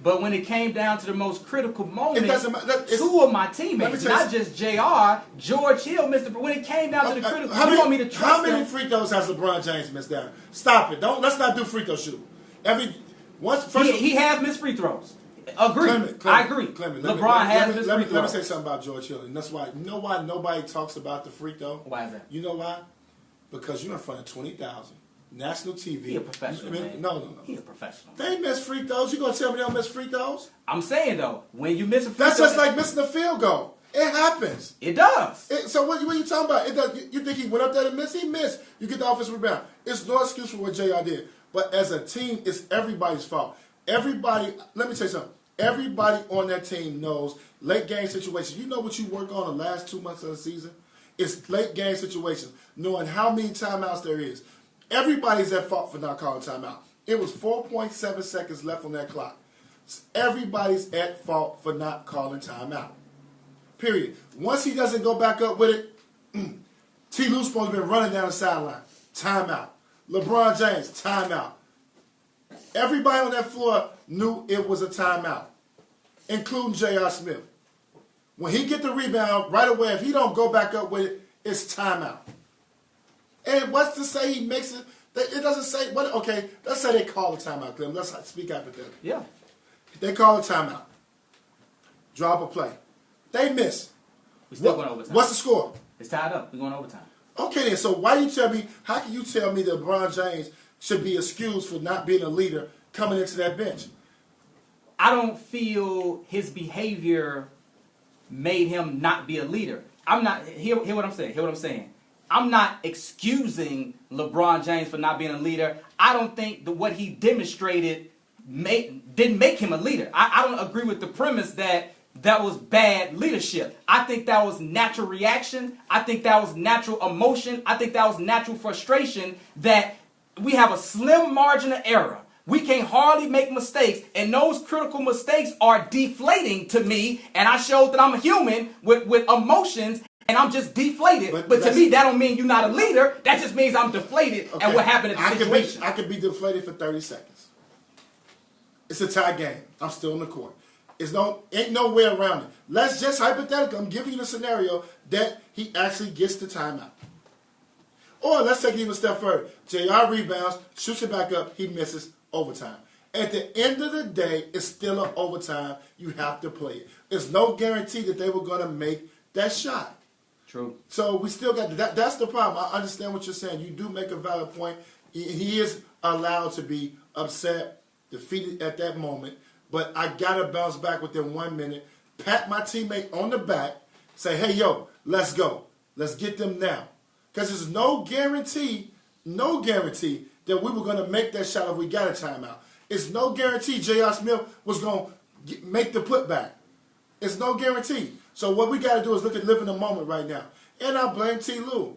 But when it came down to the most critical moment, It doesn't matter. two of my teammates, not just JR, George Hill, when it came down to the critical, you want me to trust How many them? free throws has LeBron James missed down? Stop it. Let's not do free throw shoot. He has missed free throws. Agree. Clement, I agree. LeBron has missed free throws. Let me say something about George Hill, and that's why. You know why nobody talks about the free throw? Why is that? You know why? Because you're in front of 20,000. National TV. He a professional, man. No. He a professional. They miss free throws. You gonna tell me they don't miss free throws? I'm saying, though, when you miss a free That's throw... just like missing a field goal. It happens. It does. So what are you talking about? It does, you think he went up there and missed? He missed. You get the offensive rebound. It's no excuse for what JR did. But as a team, it's everybody's fault. Everybody, let me tell you something. Everybody on that team knows late game situations. You know what you work on the last 2 months of the season? It's late game situations, knowing how many timeouts there is. Everybody's at fault for not calling timeout. It was 4.7 seconds left on that clock. Everybody's at fault for not calling timeout. Period. Once he doesn't go back up with it, T. Lue's supposed to be running down the sideline. Timeout. LeBron James, timeout. Everybody on that floor knew it was a timeout, including J.R. Smith. When he get the rebound right away, if he don't go back up with it, it's timeout. And what's to say he makes it? It doesn't say what. Okay, let's say they call a timeout, Clement. Let's speak hypothetically. Yeah. They call a timeout. Drop a play. They miss. We still going overtime. What's the score? It's tied up. We're going overtime. Okay, then. So why you tell me? How can you tell me that LeBron James should be excused for not being a leader coming into that bench? I don't feel his behavior made him not be a leader. I'm not. Hear what I'm saying. Hear what I'm saying. I'm not excusing LeBron James for not being a leader. I don't think that what he demonstrated didn't make him a leader. I don't agree with the premise that was bad leadership. I think that was natural reaction. I think that was natural emotion. I think that was natural frustration, that we have a slim margin of error. We can hardly make mistakes, and those critical mistakes are deflating to me, and I showed that I'm a human with emotions, and I'm just deflated. But to me, that don't mean you're not a leader. That just means I'm deflated at what happened in the situation. I could be deflated for 30 seconds. It's a tie game. I'm still in the court. Ain't no way around it. Let's just hypothetically, I'm giving you the scenario that he actually gets the timeout. Or let's take it even a step further. JR rebounds, shoots it back up, he misses, overtime. At the end of the day, it's still an overtime. You have to play it. There's no guarantee that they were going to make that shot. True. So we still got that. That's the problem. I understand what you're saying. You do make a valid point. He is allowed to be upset, defeated at that moment. But I got to bounce back within 1 minute, pat my teammate on the back, say, hey, yo, let's go. Let's get them now. Because there's no guarantee that we were going to make that shot if we got a timeout. It's no guarantee J.R. Smith was going to make the putback. It's no guarantee. So what we got to do is live in the moment right now. And I blame T. Lue.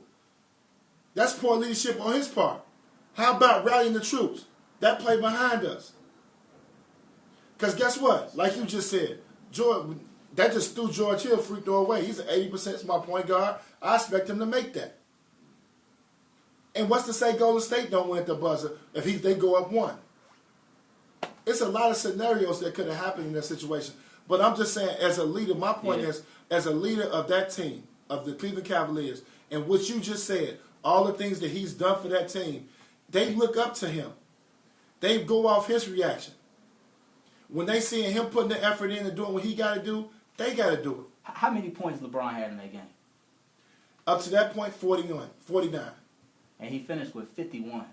That's poor leadership on his part. How about rallying the troops? That play behind us. Because guess what? Like you just said, that just threw George Hill free throw away. He's an 80% it's my point guard. I expect him to make that. And what's to say Golden State don't win at the buzzer if they go up 1? It's a lot of scenarios that could have happened in that situation. But I'm just saying, as a leader, my point is, as a leader of that team, of the Cleveland Cavaliers, and what you just said, all the things that he's done for that team, they look up to him. They go off his reaction. When they see him putting the effort in and doing what he got to do, they got to do it. How many points LeBron had in that game? Up to that point, 49. And he finished with 51.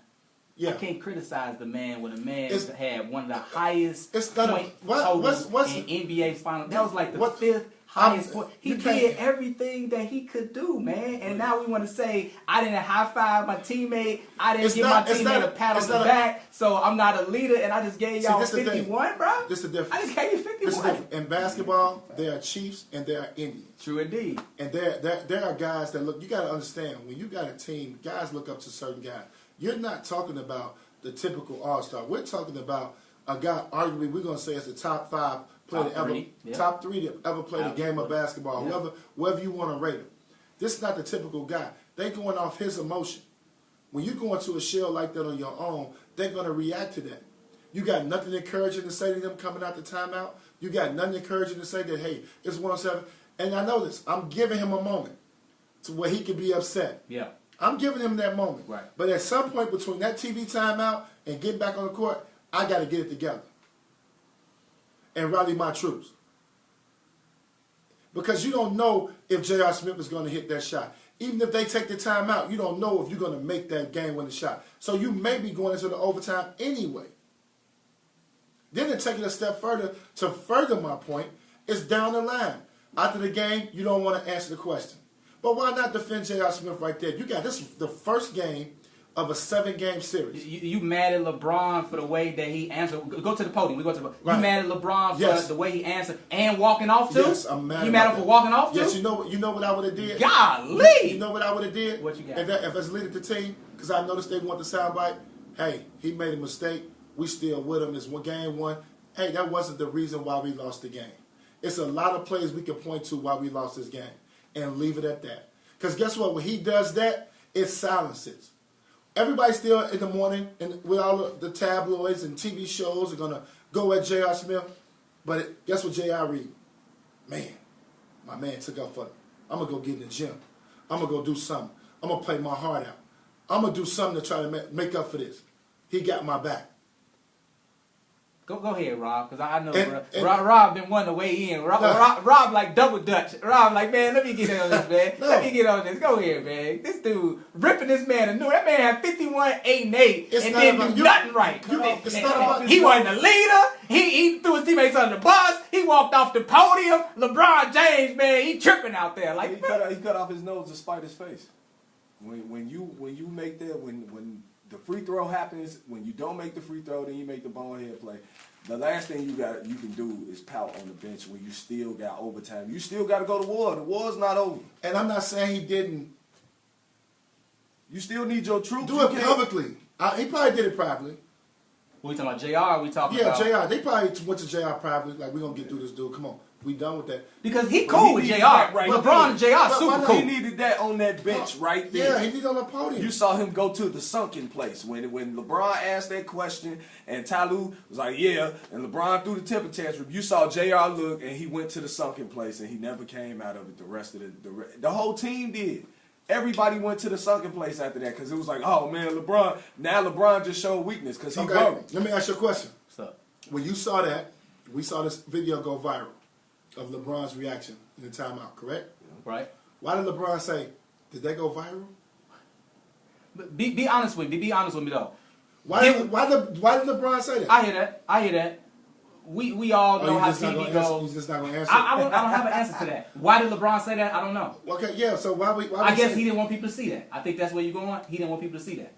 Yeah. I can't criticize the man when a man had one of the highest point what's in NBA Finals. That was like the what, fifth highest point. He you did can't- everything that he could do, man. And now we want to say, I didn't high five my teammate. I didn't give my teammate a pat on the back. So I'm not a leader, and I just gave y'all 51, bro. This is the difference. I just gave you 51. In basketball, there are Chiefs and there are Indians. True indeed. And there are guys that look, you got to understand, when you got a team, guys look up to certain guys. You're not talking about the typical all-star. We're talking about a guy, arguably, we're going to say it's the top 5 player top three that ever played a game of basketball, whoever you want to rate him. This is not the typical guy. They're going off his emotion. When you go into a shell like that on your own, they're going to react to that. You got nothing encouraging to say to them coming out the timeout. You got nothing encouraging to say that, hey, it's 107. And I know this. I'm giving him a moment to where he can be upset. Yeah. I'm giving him that moment. Right. But at some point between that TV timeout and getting back on the court, I got to get it together and rally my troops. Because you don't know if J.R. Smith is going to hit that shot. Even if they take the timeout, you don't know if you're going to make that game-winning shot. So you may be going into the overtime anyway. Then to take it a step further, to further my point, it's down the line. After the game, you don't want to answer the question. But why not defend J.R. Smith right there? You got this is the first game of a 7-game series. You mad at LeBron for the way that he answered? Go to the podium. We go to the podium. Right. You mad at LeBron for Yes. the way he answered and walking off too? Yes, I'm mad. You mad at him for walking off too? Yes, you know what I would have did? Golly! You know what I would have did? What you got? If it's leading the team, because I noticed they want the soundbite. Hey, he made a mistake. We still with him. It's game one. Hey, that wasn't the reason why we lost the game. It's a lot of plays we can point to why we lost this game and leave it at that. Because guess what? When he does that, it silences. Everybody still in the morning and with all the tabloids and TV shows are going to go at J.R. Smith. But guess what J.R. read? Man, my man took up for it. I'm going to go get in the gym. I'm going to go do something. I'm going to play my heart out. I'm going to do something to try to make up for this. He got my back. Go ahead, Rob, because I know Rob been wanting to weigh in. Rob like double Dutch. Rob like, man, let me get in on this, man. Let me get on this. Go ahead, man. This dude ripping this man a new. That man had 51, 8, and 8, and didn't do nothing right. He wasn't a leader. He threw his teammates under the bus. He walked off the podium. LeBron James, man, he tripping out there. Like he cut off his nose to spite his face. When you make that when the free throw happens, when you don't make the free throw, then you make the bonehead play. The last thing you can do is pout on the bench when you still got overtime. You still got to go to war. The war's not over. And I'm not saying he didn't. You still need your troops. Do it publicly. He probably did it privately. We talking about JR? We talking about JR. They probably went to JR privately. Like, we're going to get through this dude. Come on. We done with that. Because he cool with JR. Right LeBron and JR super cool. He needed that on that bench right there. Yeah, he did on the podium. You saw him go to the sunken place. When LeBron asked that question and Tyloo was like, yeah, and LeBron threw the temper tantrum, you saw JR look and he went to the sunken place and he never came out of it. The rest of the whole team did. Everybody went to the sunken place after that because it was like, oh, man, LeBron. Now LeBron just showed weakness because he worried. Let me ask you a question. What's up? When you saw that, we saw this video go viral of LeBron's reaction in the timeout, correct? Right. Why did LeBron say, did that go viral? Be honest with me. Be honest with me, though. Why did LeBron say that? I hear that. We all know how TV goes. He's just not going to answer. I don't have an answer to that. Why did LeBron say that? I don't know. Okay, yeah, so why I guess he didn't want people to see that. I think that's where you're going. He didn't want people to see that.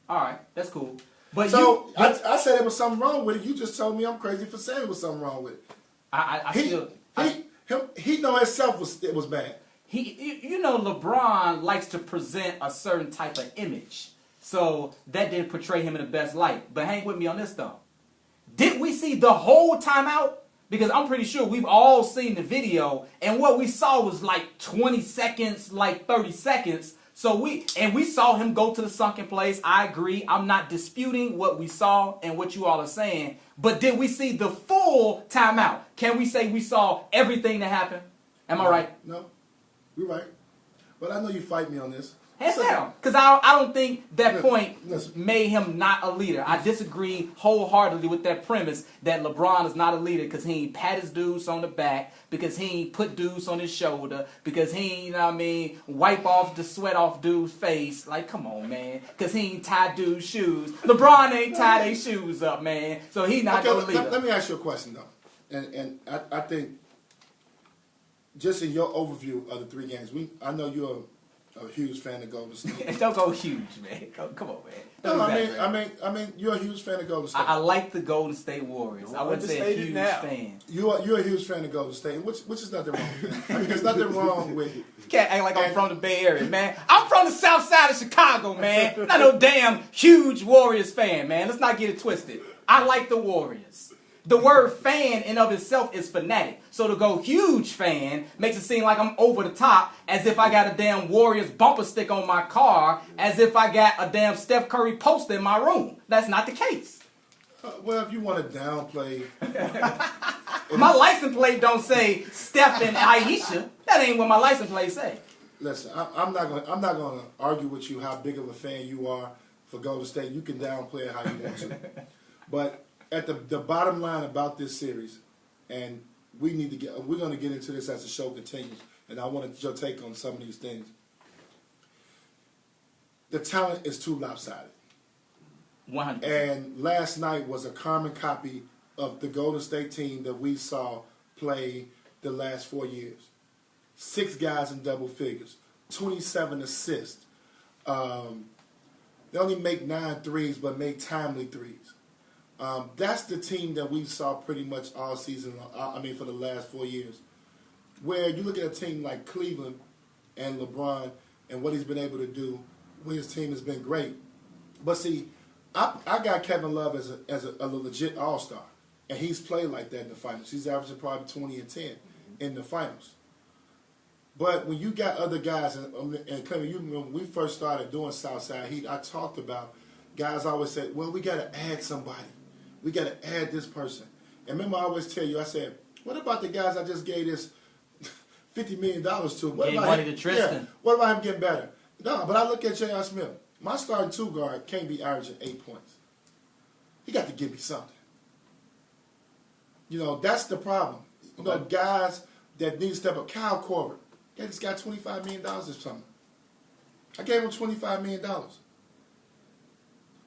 All right, that's cool. But I said there was something wrong with it. You just told me I'm crazy for saying there was something wrong with it. He know himself it was bad. LeBron likes to present a certain type of image. So that didn't portray him in the best light. But hang with me on this, though. Did we see the whole timeout? Because I'm pretty sure we've all seen the video, and what we saw was like 20 seconds, like 30 seconds. So we saw him go to the sunken place. I agree. I'm not disputing what we saw and what you all are saying. But did we see the full timeout? Can we say we saw everything that happened? Am I right? No, you're right. But I know you fight me on this. Hands down. Because I don't think that point listen. made him not a leader. I disagree wholeheartedly with that premise that LeBron is not a leader because he ain't pat his dudes on the back, because he ain't put dudes on his shoulder, because he ain't, you know what I mean, wipe off the sweat off dude's face. Like, come on, man. Because he ain't tie dude's shoes. LeBron ain't tie their shoes up, man. So he not no leader. Let me ask you a question, though. And I think, just in your overview of the 3 games, I know you're a huge fan of Golden State. Don't go huge, man. Come on, man. Don't No, exaggerate. I mean, you're a huge fan of Golden State. I like the Golden State Warriors. I wouldn't say a huge fan. You're a huge fan of Golden State, which is nothing wrong with that. I mean, there's nothing wrong with it. You can't act like I'm from the Bay Area, man. I'm from the south side of Chicago, man. Not no damn huge Warriors fan, man. Let's not get it twisted. I like the Warriors. The word fan in of itself is fanatic. So to go huge fan makes it seem like I'm over the top, as if I got a damn Warriors bumper stick on my car, as if I got a damn Steph Curry poster in my room. That's not the case. Well, if you want to downplay, My license plate don't say Steph and Aisha. That ain't what my license plate say. listen, I'm not going to argue with you how big of a fan you are for Golden State. You can downplay it how you want to, but at the bottom line about this series, and we're going to get into this as the show continues, and I wanted your take on some of these things. The talent is too lopsided. 100%. And last night was a carbon copy of the Golden State team that we saw play the last 4 years. 6 guys in double figures, 27 assists. They only make 9 threes, but make timely threes. That's the team that we saw pretty much all season, for the last 4 years. Where you look at a team like Cleveland and LeBron and what he's been able to do, when his team has been great. But see, I got Kevin Love as a legit all-star, and he's played like that in the finals. He's averaging probably 20 and 10 in the finals. But when you got other guys, and Clement, you remember when we first started doing SouthSideHeat, I talked about guys always said, well, we got to add somebody. We got to add this person. And remember, I always tell you, I said, what about the guys I just gave this $50 million to? What Gave about money him? to Tristan. Yeah. What about him getting better? No, but I look at J.R. Smith. My starting 2 guard can't be averaging 8 points. He got to give me something. You know, that's the problem. You know, guys that need to step up. Kyle Korver. They just got $25 million this summer. I gave him $25 million.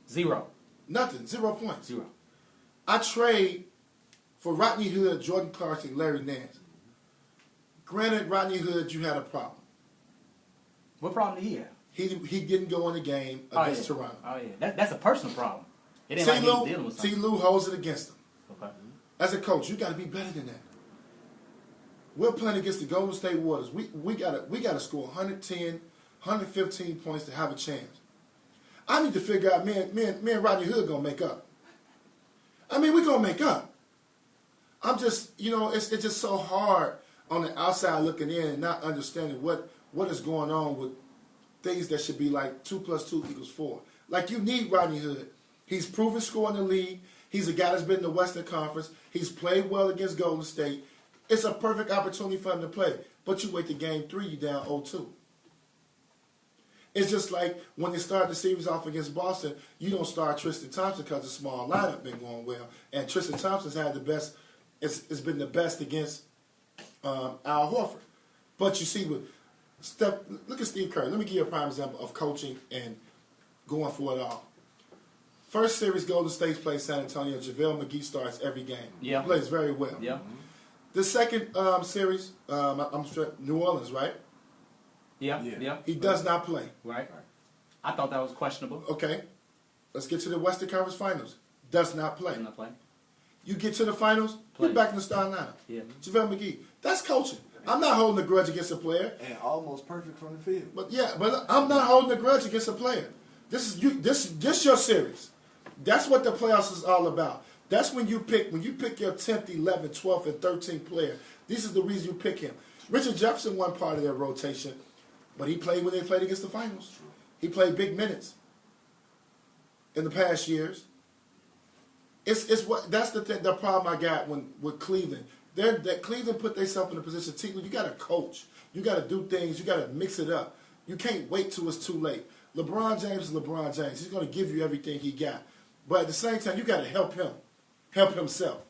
Zero. Nothing. 0 points. Zero. I trade for Rodney Hood, Jordan Clarkson, Larry Nance. Granted, Rodney Hood, you had a problem. What problem did he have? He didn't go in the game against Toronto. Oh, yeah. That's a personal problem. It ain't like he's dealing with something. T. Lue holds it against him. Okay. As a coach, you got to be better than that. We're playing against the Golden State Warriors. We got to score 110, 115 points to have a chance. I need to figure out, me and Rodney Hood going to make up. I mean, we're going to make up. I'm just, it's just so hard on the outside looking in and not understanding what is going on with things that should be like 2 + 2 = 4. Like, you need Rodney Hood. He's proven score in the league. He's a guy that's been in the Western Conference. He's played well against Golden State. It's a perfect opportunity for him to play. But you wait to game 3, you're down 0-2. It's just like when they started the series off against Boston, you don't start Tristan Thompson because the small lineup been going well. And Tristan Thompson's had the best, it's been the best against Al Horford. But you see, with look at Steve Kerr. Let me give you a prime example of coaching and going for it all. First series, Golden State plays San Antonio. JaVale McGee starts every game. Yeah. Plays very well. Yeah. The second series, I'm sure New Orleans, right? Yeah. He does not play. Right. I thought that was questionable. Okay. Let's get to the Western Conference Finals. Does not play. Does not play. You get to the finals, Play. you're back in the starting lineup. Yeah. JaVale McGee. That's coaching. I'm not holding a grudge against a player. And almost perfect from the field. But I'm not holding a grudge against a player. This your series. That's what the playoffs is all about. That's when you pick your 10th, 11th, 12th, and 13th player. This is the reason you pick him. Richard Jefferson wasn't part of their rotation, but he played when they played against the finals. He played big minutes in the past years. That's the problem I got with Cleveland. That Cleveland put themselves in a position. You got to coach. You got to do things. You got to mix it up. You can't wait till it's too late. LeBron James is LeBron James. He's going to give you everything he got. But at the same time, you got to help him. Help himself.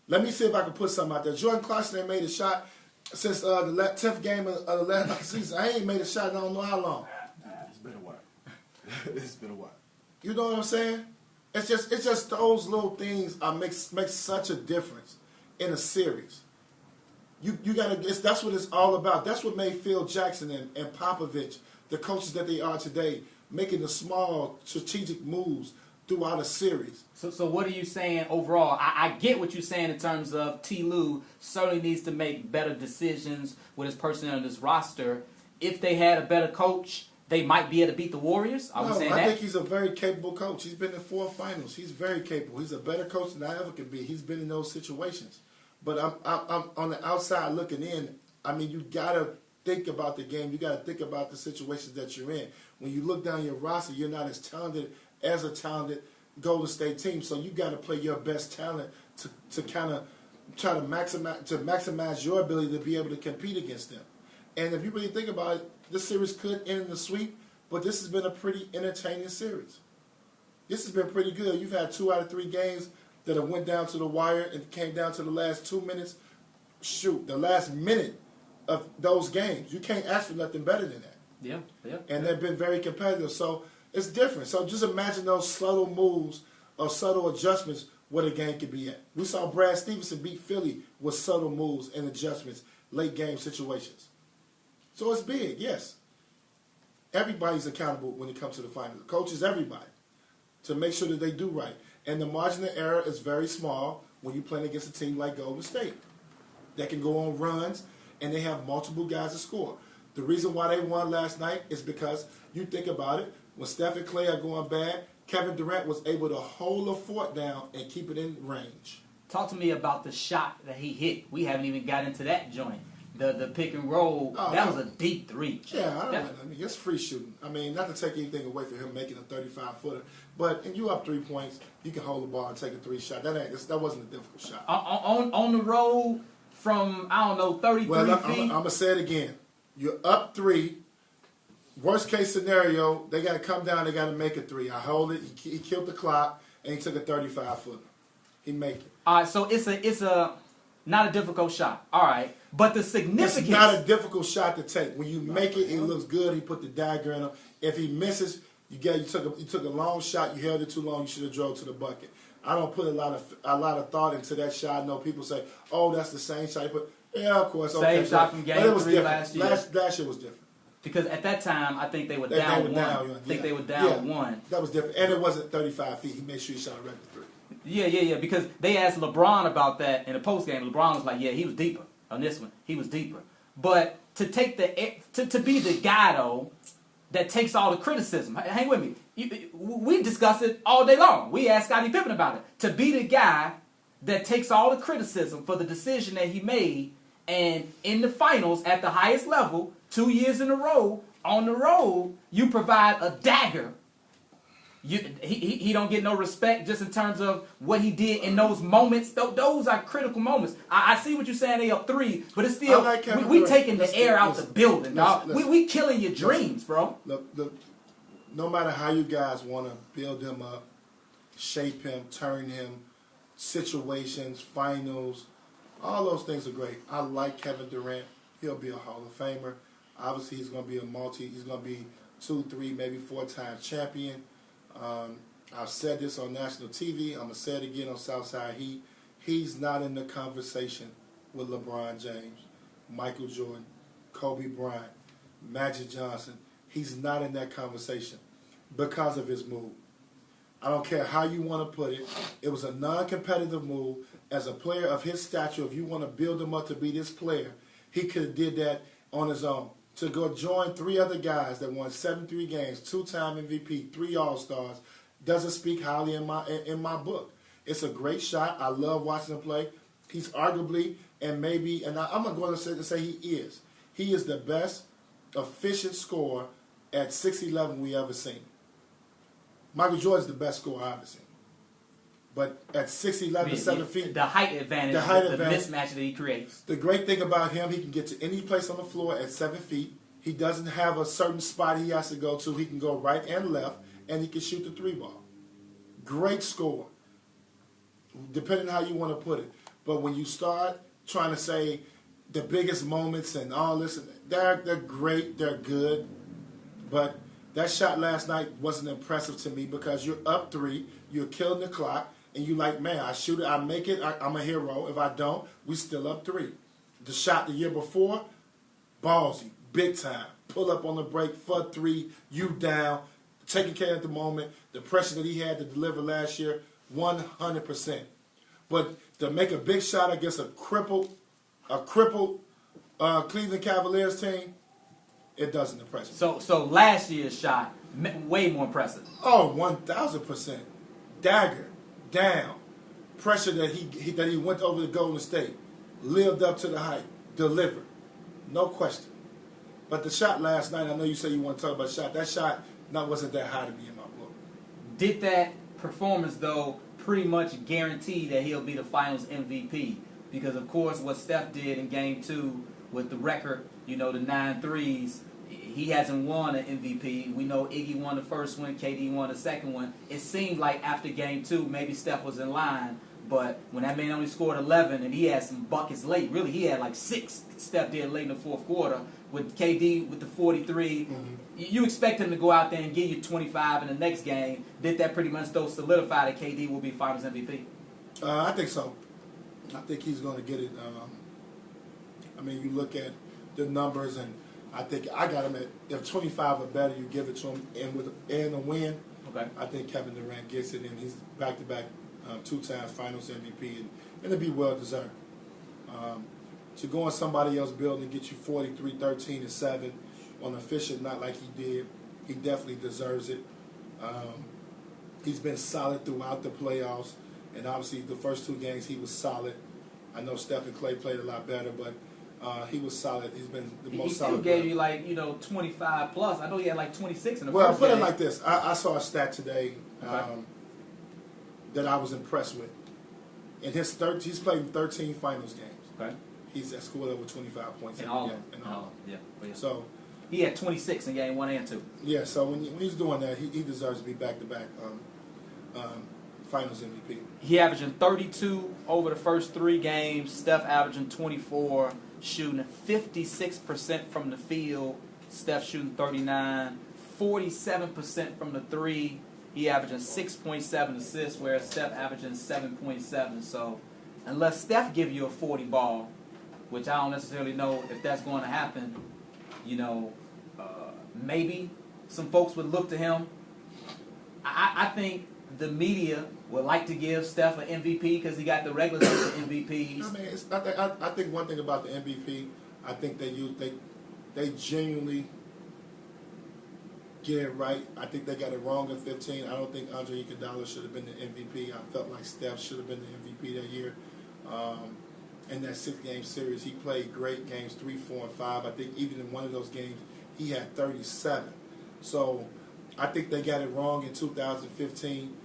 Let me see if I can put something out there. Jordan Clarkson ain't made a shot since the 10th game of the last season. I ain't made a shot in I don't know how long. It's been a while. It's been a while. You know what I'm saying? It's just those little things make such a difference in a series. You gotta. That's what it's all about. That's what made Phil Jackson and Popovich, the coaches that they are today, making the small strategic moves throughout a series. So what are you saying overall? I get what you're saying in terms of T. Lue certainly needs to make better decisions with his personnel on this roster. If they had a better coach, they might be able to beat the Warriors. I think he's a very capable coach. He's been in 4 finals. He's very capable. He's a better coach than I ever could be. He's been in those situations. But I'm on the outside looking in. I mean, you gotta think about the game. You gotta think about the situations that you're in. When you look down your roster, you're not as talented as a talented Golden State team. So you gotta play your best talent to kind of try to maximize your ability to be able to compete against them. And if you really think about it, this series could end in a sweep, but this has been a pretty entertaining series. This has been pretty good. You've had 2 out of 3 games that have went down to the wire and came down to the last 2 minutes. Shoot, the last minute of those games. You can't ask for nothing better than that. Yeah. And they've been very competitive. So it's different. So just imagine those subtle moves or subtle adjustments where the game could be at. We saw Brad Stevenson beat Philly with subtle moves and adjustments, late game situations. So it's big, yes. Everybody's accountable when it comes to the finals. The coaches, everybody, to make sure that they do right. And the margin of error is very small when you're playing against a team like Golden State that can go on runs and they have multiple guys to score. The reason why they won last night is because you think about it, when Steph and Clay are going bad, Kevin Durant was able to hold the fort down and keep it in range. Talk to me about the shot that he hit. We haven't even got into that joint. The pick and roll, that was a deep 3. Yeah, I mean, it's free shooting. I mean, not to take anything away from him making a 35-footer, but and you up 3 points, you can hold the ball and take a 3 shot. That wasn't a difficult shot. On the road from, I don't know, 33 feet. I'm going to say it again. You're up 3. Worst case scenario, they got to come down, they got to make a 3. I hold it. He killed the clock, and he took a 35-footer. He make it. All right, so it's a not a difficult shot. All right. But the significance... It's not a difficult shot to take. When you make it, it looks good. He put the dagger in him. If he misses, you took a long shot. You held it too long. You should have drove to the bucket. I don't put a lot of thought into that shot. I know people say, "Oh, that's the same shot." But yeah, of course, same shot from Game 3 last year. Last year was different. Because at that time, I think they were down 1. I think they were down 1. That was different, and it wasn't 35 feet. He made sure he shot a record 3. Yeah. Because they asked LeBron about that in the postgame. LeBron was like, "Yeah, he was deeper on this one. He was deeper." But to take to be the guy though that takes all the criticism. Hang with me. We discussed it all day long. We asked Scottie Pippen about it. To be the guy that takes all the criticism for the decision that he made, and in the finals at the highest level, 2 years in a row on the road, you provide a dagger. He don't get no respect just in terms of what he did in those moments. Those are critical moments. I see what you're saying. They up 3, but it's still we taking the air out the building, dog. We killing your dreams, bro. Look, no matter how you guys want to build him up, shape him, turn him, situations, finals, all those things are great. I like Kevin Durant. He'll be a Hall of Famer. Obviously, he's going to be he's going to be 2, 3, maybe 4-time champion. I've said this on national TV. I'm going to say it again on SouthSideHeat. He's not in the conversation with LeBron James, Michael Jordan, Kobe Bryant, Magic Johnson. He's not in that conversation because of his move. I don't care how you want to put it. It was a non-competitive move. As a player of his stature, if you want to build him up to be this player, he could have did that on his own. To go join 3 other guys that won 73 games, 2-time MVP, 3 All-Stars, doesn't speak highly in my book. It's a great shot. I love watching him play. He's arguably, and I'm going to say he is the best efficient scorer at 6'11" we ever seen. Michael Jordan's the best scorer I've ever seen. But at 6'11", 7 feet, the height advantage, the mismatch that he creates. The great thing about him, he can get to any place on the floor at 7 feet. He doesn't have a certain spot he has to go to. He can go right and left, and he can shoot the 3-ball. Great score, depending on how you want to put it. But when you start trying to say the biggest moments and all this, they're great, they're good. But that shot last night wasn't impressive to me because you're up 3, you're killing the clock, and you like, man, I shoot it, I make it, I'm a hero. If I don't, we still up 3. The shot the year before, ballsy, big time. Pull up on the break for 3, you down, taking care at the moment. The pressure that he had to deliver last year, 100%. But to make a big shot against a crippled Cleveland Cavaliers team, it doesn't impress me. So last year's shot, way more impressive. Oh, 1,000%. Dagger, down. Pressure that he went over to Golden State. Lived up to the hype. Delivered. No question. But the shot last night, I know you say you want to talk about the shot. That shot wasn't that high to me in my book. Did that performance, though, pretty much guarantee that he'll be the Finals MVP? Because, of course, what Steph did in Game 2 with the record, the 9 threes, he hasn't won an MVP. We know Iggy won the first one, KD won the second one. It seemed like after Game 2, maybe Steph was in line. But when that man only scored 11 and he had some buckets late, really he had like 6, Steph did late in the fourth quarter, with KD with the 43, you expect him to go out there and give you 25 in the next game. Did that pretty much, though, solidify that KD will be Finals MVP? I think so. I think he's going to get it. You look at the numbers, and I think I got him at, if 25 or better, you give it to him, and a win. Okay. I think Kevin Durant gets it, and he's back-to-back 2 times Finals MVP, and it'll be well-deserved. To go on somebody else's building and get you 43, 13, and 7 on an efficient night like he did, he definitely deserves it. He's been solid throughout the playoffs, and obviously the first 2 games he was solid. I know Steph and Clay played a lot better, but he was solid. He's been the most solid. He still gave you 25 plus. I know he had like 26 in the first game. Well, put it like this. I saw a stat today that I was impressed with. In he's played in 13 Finals games. Okay. He's scored over 25 points in all. Yeah. So he had 26 in Game 1 and 2. Yeah. So when he's doing that, he deserves to be back-to-back Finals MVP. He averaging 32 over the first 3 games. Steph averaging 24, shooting 56% from the field. Steph shooting 39, 47% from the 3. He averaging 6.7 assists, whereas Steph averaging 7.7. So unless Steph give you a 40 ball, which I don't necessarily know if that's going to happen, maybe some folks would look to him. I think the media would like to give Steph an MVP because he got the regular season MVPs. I think one thing about the MVP, I think they genuinely get it right. I think they got it wrong in 15. I don't think Andre Iguodala should have been the MVP. I felt like Steph should have been the MVP that year. In that 6-game series, he played great games 3, 4, and 5. I think even in one of those games, he had 37. So I think they got it wrong in 2015.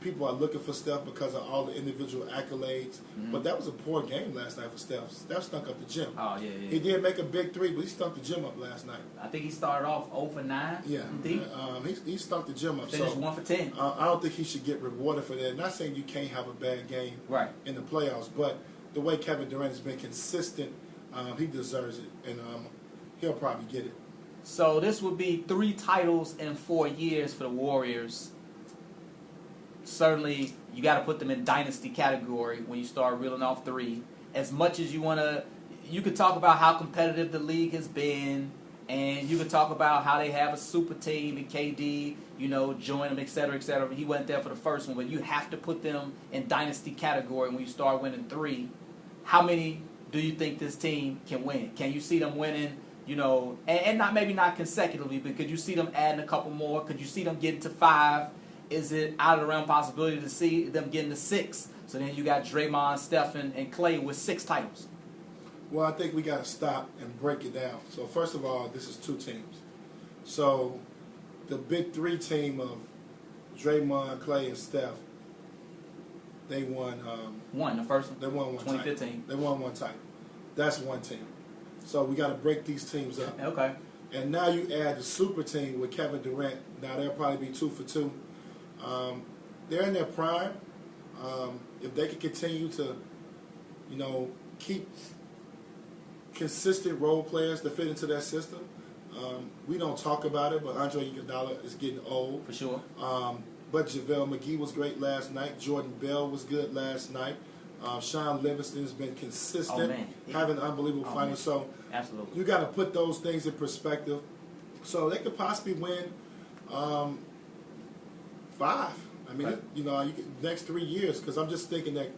People are looking for Steph because of all the individual accolades. But that was a poor game last night for Steph. Steph stunk up the gym. Oh, yeah. He did make a big 3, but he stunk the gym up last night. I think he started off 0 for 9. Yeah. He stunk the gym up. Finished 1 for 10. I don't think he should get rewarded for that. Not saying you can't have a bad game in the playoffs, but the way Kevin Durant has been consistent, he deserves it, and he'll probably get it. So this would be 3 titles in 4 years for the Warriors. Certainly, you got to put them in dynasty category when you start reeling off 3. As much as you want to, you could talk about how competitive the league has been, and you could talk about how they have a super team and KD, join them, et cetera, et cetera. He went there for the first one, but you have to put them in dynasty category when you start winning 3. How many do you think this team can win? Can you see them winning, and not consecutively, but could you see them adding a couple more? Could you see them getting to 5? Is it out of the realm possibility to see them getting to 6? So then you got Draymond, Steph, and Clay with 6 titles. Well, I think we got to stop and break it down. So first of all, this is 2 teams. So the big 3 team of Draymond, Clay, and Steph, they won. The first one. They won 1 2015. title. They won 1 title. That's 1 team. So we got to break these teams up. Okay. And now you add the super team with Kevin Durant. Now they'll probably be 2 for 2. They're in their prime. If they can continue to, keep consistent role players to fit into that system, we don't talk about it, but Andre Iguodala is getting old. For sure. But JaVale McGee was great last night. Jordan Bell was good last night. Sean Livingston's been consistent, having an unbelievable final. So absolutely, you got to put those things in perspective. So they could possibly win 5. I mean, next 3 years. Because I'm just thinking that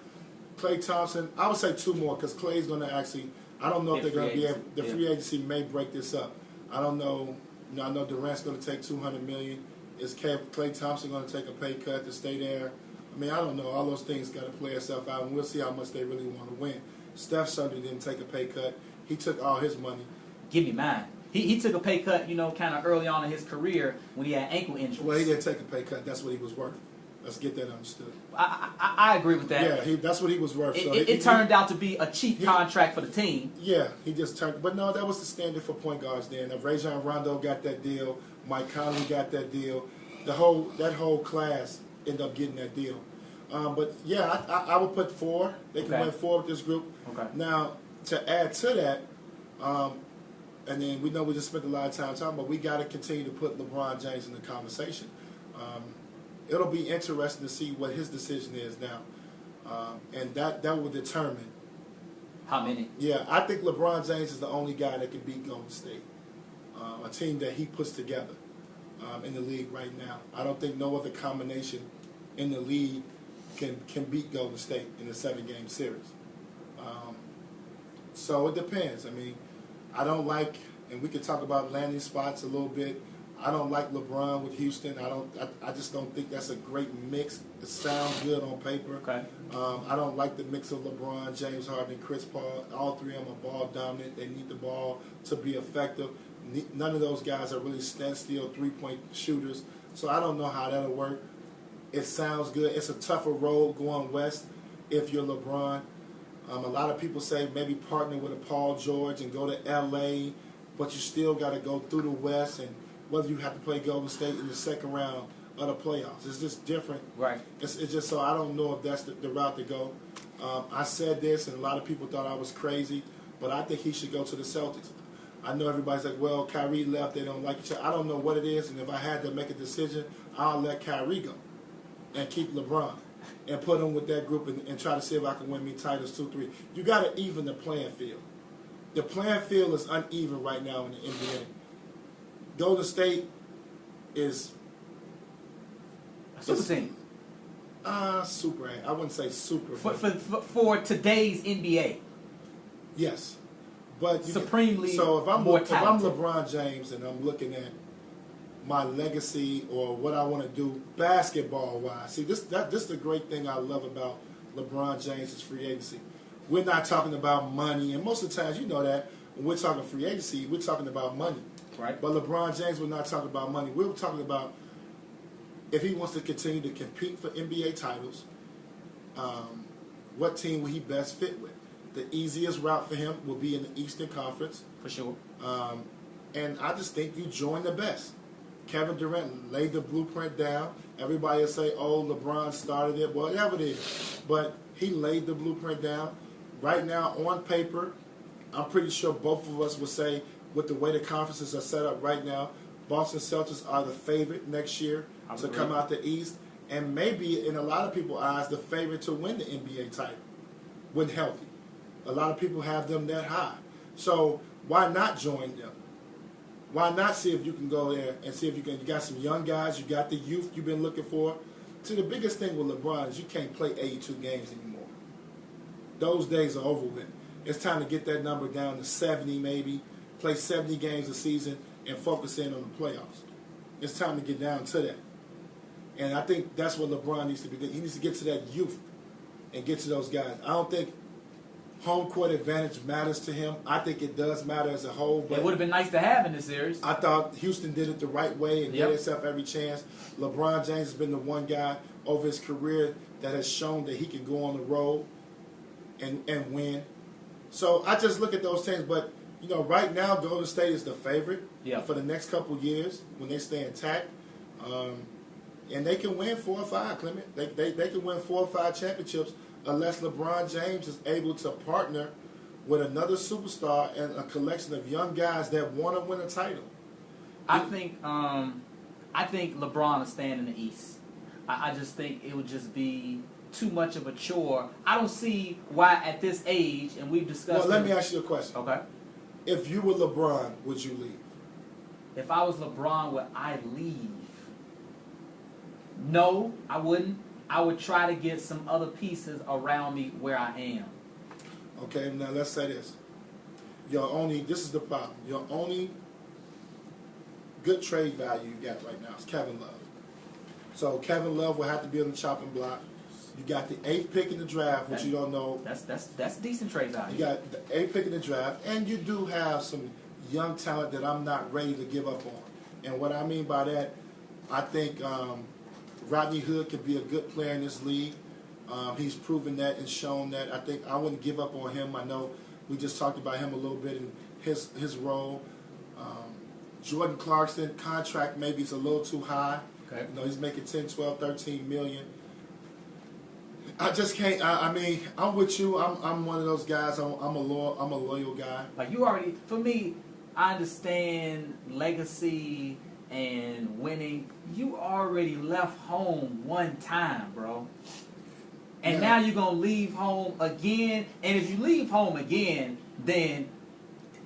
Klay Thompson, I would say 2 more because Klay's going to actually. I don't know if they're going to be able. The free agency may break this up. I don't know. I know Durant's going to take $200 million. Is Klay Thompson going to take a pay cut to stay there? I mean, I don't know. All those things got to play itself out, and we'll see how much they really want to win. Steph certainly didn't take a pay cut. He took all his money. Give me mine. He took a pay cut, kind of early on in his career when he had ankle injuries. Well, he didn't take a pay cut. That's what he was worth. Let's get that understood. I agree with that. Yeah, that's what he was worth. It turned out to be a cheap contract for the team. Yeah, he just turned. But no, that was the standard for point guards then. Rajon Rondo got that deal. Mike Conley got that deal. That whole class ended up getting that deal. But yeah, I would put 4. They can win 4 with this group. Okay. Now to add to that, and then we know we just spent a lot of time talking, but we got to continue to put LeBron James in the conversation. It'll be interesting to see what his decision is now, and that will determine how many. Yeah, I think LeBron James is the only guy that can beat Golden State, a team that he puts together in the league right now. I don't think no other combination in the league can beat Golden State in a 7-game series. So it depends. I mean, I don't like, and we could talk about landing spots a little bit. I don't like LeBron with Houston. I just don't think that's a great mix. It sounds good on paper. Okay. I don't like the mix of LeBron, James Harden, and Chris Paul. All 3 of them are ball dominant. They need the ball to be effective. None of those guys are really standstill 3-point shooters. So I don't know how that'll work. It sounds good. It's a tougher road going west if you're LeBron. A lot of people say maybe partner with a Paul George and go to L.A., but you still got to go through the West, and whether you have to play Golden State in the second round of the playoffs. It's just different. Right. It's just so I don't know if that's the route to go. I said this, and a lot of people thought I was crazy, but I think he should go to the Celtics. I know everybody's like, well, Kyrie left, they don't like each other. I don't know what it is, and if I had to make a decision, I'll let Kyrie go and keep LeBron and put him with that group and try to see if I can win me titles 2-3. You got to even the playing field. The playing field is uneven right now in the NBA. Golden State is super team. Super. I wouldn't say super. For today's NBA. Yes, but supremely. So if I'm talented. LeBron James and I'm looking at my legacy or what I want to do basketball wise, see this is the great thing I love about LeBron James' free agency. We're not talking about money, and most of the times you know that when we're talking free agency, we're talking about money. Right. But LeBron James will not talk about money. We're talking about if he wants to continue to compete for NBA titles, what team will he best fit with? The easiest route for him will be in the Eastern Conference. For sure. And I just think you join the best. Kevin Durant laid the blueprint down. Everybody will say, oh, LeBron started it. Whatever it is. But he laid the blueprint down. Right now, on paper, I'm pretty sure both of us would say, with the way the conferences are set up right now, Boston Celtics are the favorite next year to come out the East, and maybe in a lot of people's eyes, the favorite to win the NBA title when healthy. A lot of people have them that high. So why not join them? Why not see if you can go there and see if you can? You got some young guys. You got the youth you've been looking for. See, the biggest thing with LeBron is you can't play 82 games anymore. Those days are over with. It's time to get that number down to 70 maybe. Play 70 games a season and focus in on the playoffs. It's time to get down to that. And I think that's what LeBron needs to be doing. He needs to get to that youth and get to those guys. I don't think home court advantage matters to him. I think it does matter as a whole. But it would have been nice to have in this series. I thought Houston did it the right way and gave himself every chance. LeBron James has been the one guy over his career that has shown that he can go on the road and win. So I just look at those things. But You know, right now Golden State is the favorite Yeah. for the next couple years when they stay intact, and they can win 4 or 5. Clement, they can win 4 or 5 championships unless LeBron James is able to partner with another superstar and a collection of young guys that want to win a title. I think LeBron is staying in the East. I just think it would just be too much of a chore. I don't see why at this age, and we've discussed. Well, let me ask you a question. Okay. If you were LeBron, would you leave? If I was LeBron, would I leave? No, I wouldn't. I would try to get some other pieces around me where I am. Okay, now let's say this. This is the problem. Your only good trade value you got right now is Kevin Love. So Kevin Love will have to be on the chopping block. You got the 8th pick in the draft, which you don't know. That's decent trade value. You got the 8th pick in the draft, and you do have some young talent that I'm not ready to give up on. And what I mean by that, I think Rodney Hood could be a good player in this league. He's proven that and shown that. I think I wouldn't give up on him. I know we just talked about him a little bit in his role. Jordan Clarkson, contract maybe is a little too high. Okay. You know, he's making 10, 12, 13 million. I just can't. I mean, I'm with you. I'm one of those guys. I'm a loyal guy. Like you already, for me, I understand legacy and winning. You already left home one time, bro. And Yeah. now you're going to leave home again. And if you leave home again, then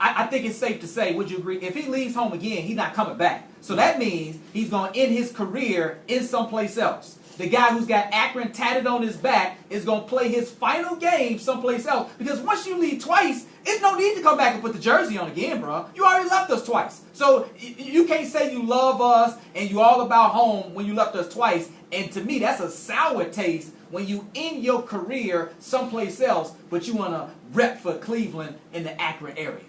I think it's safe to say, would you agree? If he leaves home again, he's not coming back. So that means he's going to end his career in someplace else. The guy who's got Akron tatted on his back is going to play his final game someplace else. Because once you leave twice, there's no need to come back and put the jersey on again, bro. You already left us twice. So you can't say you love us and you all about home when you left us twice. And to me, that's a sour taste when you end your career someplace else, but you want to rep for Cleveland in the Akron area.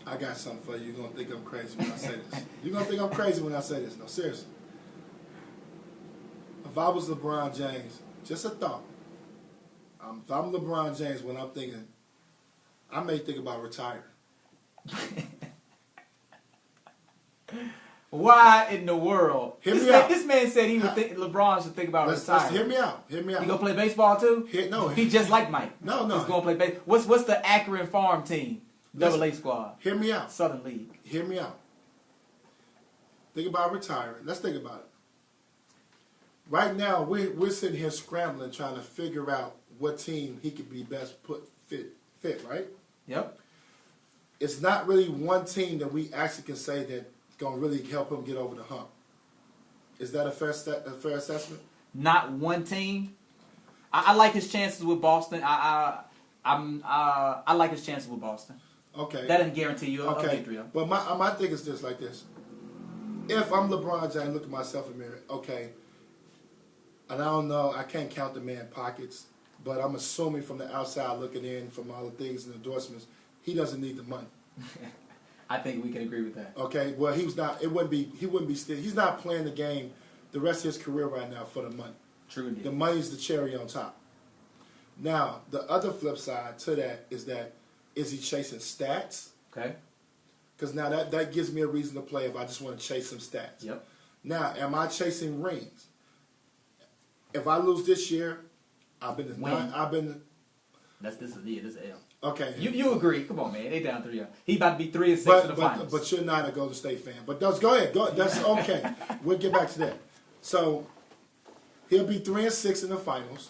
I got something for you. You're going to think I'm crazy when I say this. You're going to think I'm crazy when I say this. No, seriously. If I was LeBron James, just a thought. If I'm LeBron James, when I'm thinking, I may think about retiring. Why in the world? Hear me out. This man said he would think LeBron should think about retiring. Hear me out. Hear me out. He gonna play baseball too? No. He just like Mike. No. He's gonna play baseball. What's the Akron farm team? Double A squad. Hear me out. Southern League. Hear me out. Think about retiring. Let's think about it. Right now, we're sitting here scrambling, trying to figure out what team he could be best fit, right? Yep. It's not really one team that we actually can say that's going to really help him get over the hump. Is that a fair assessment? Not one team. I like his chances with Boston. I like his chances with Boston. Okay. That doesn't guarantee you a victory. But my thing is this, like this. If I'm LeBron James, look at myself in the mirror, okay, and I don't know, I can't count the man pockets, but I'm assuming from the outside looking in, from all the things and endorsements, he doesn't need the money. I think we can agree with that. Okay, well, he wouldn't be still, he's not playing the game the rest of his career right now for the money. True indeed. The money's the cherry on top. Now, the other flip side to that, is he chasing stats? Okay. Because now that gives me a reason to play if I just want to chase some stats. Yep. Now, am I chasing rings? If I lose this year, This is L. Okay. You agree? Come on, man. They down 3-0. He about to be 3-6 in the finals. But you're not a Golden State fan. But go ahead. That's okay. We'll get back to that. So he'll be 3-6 in the finals.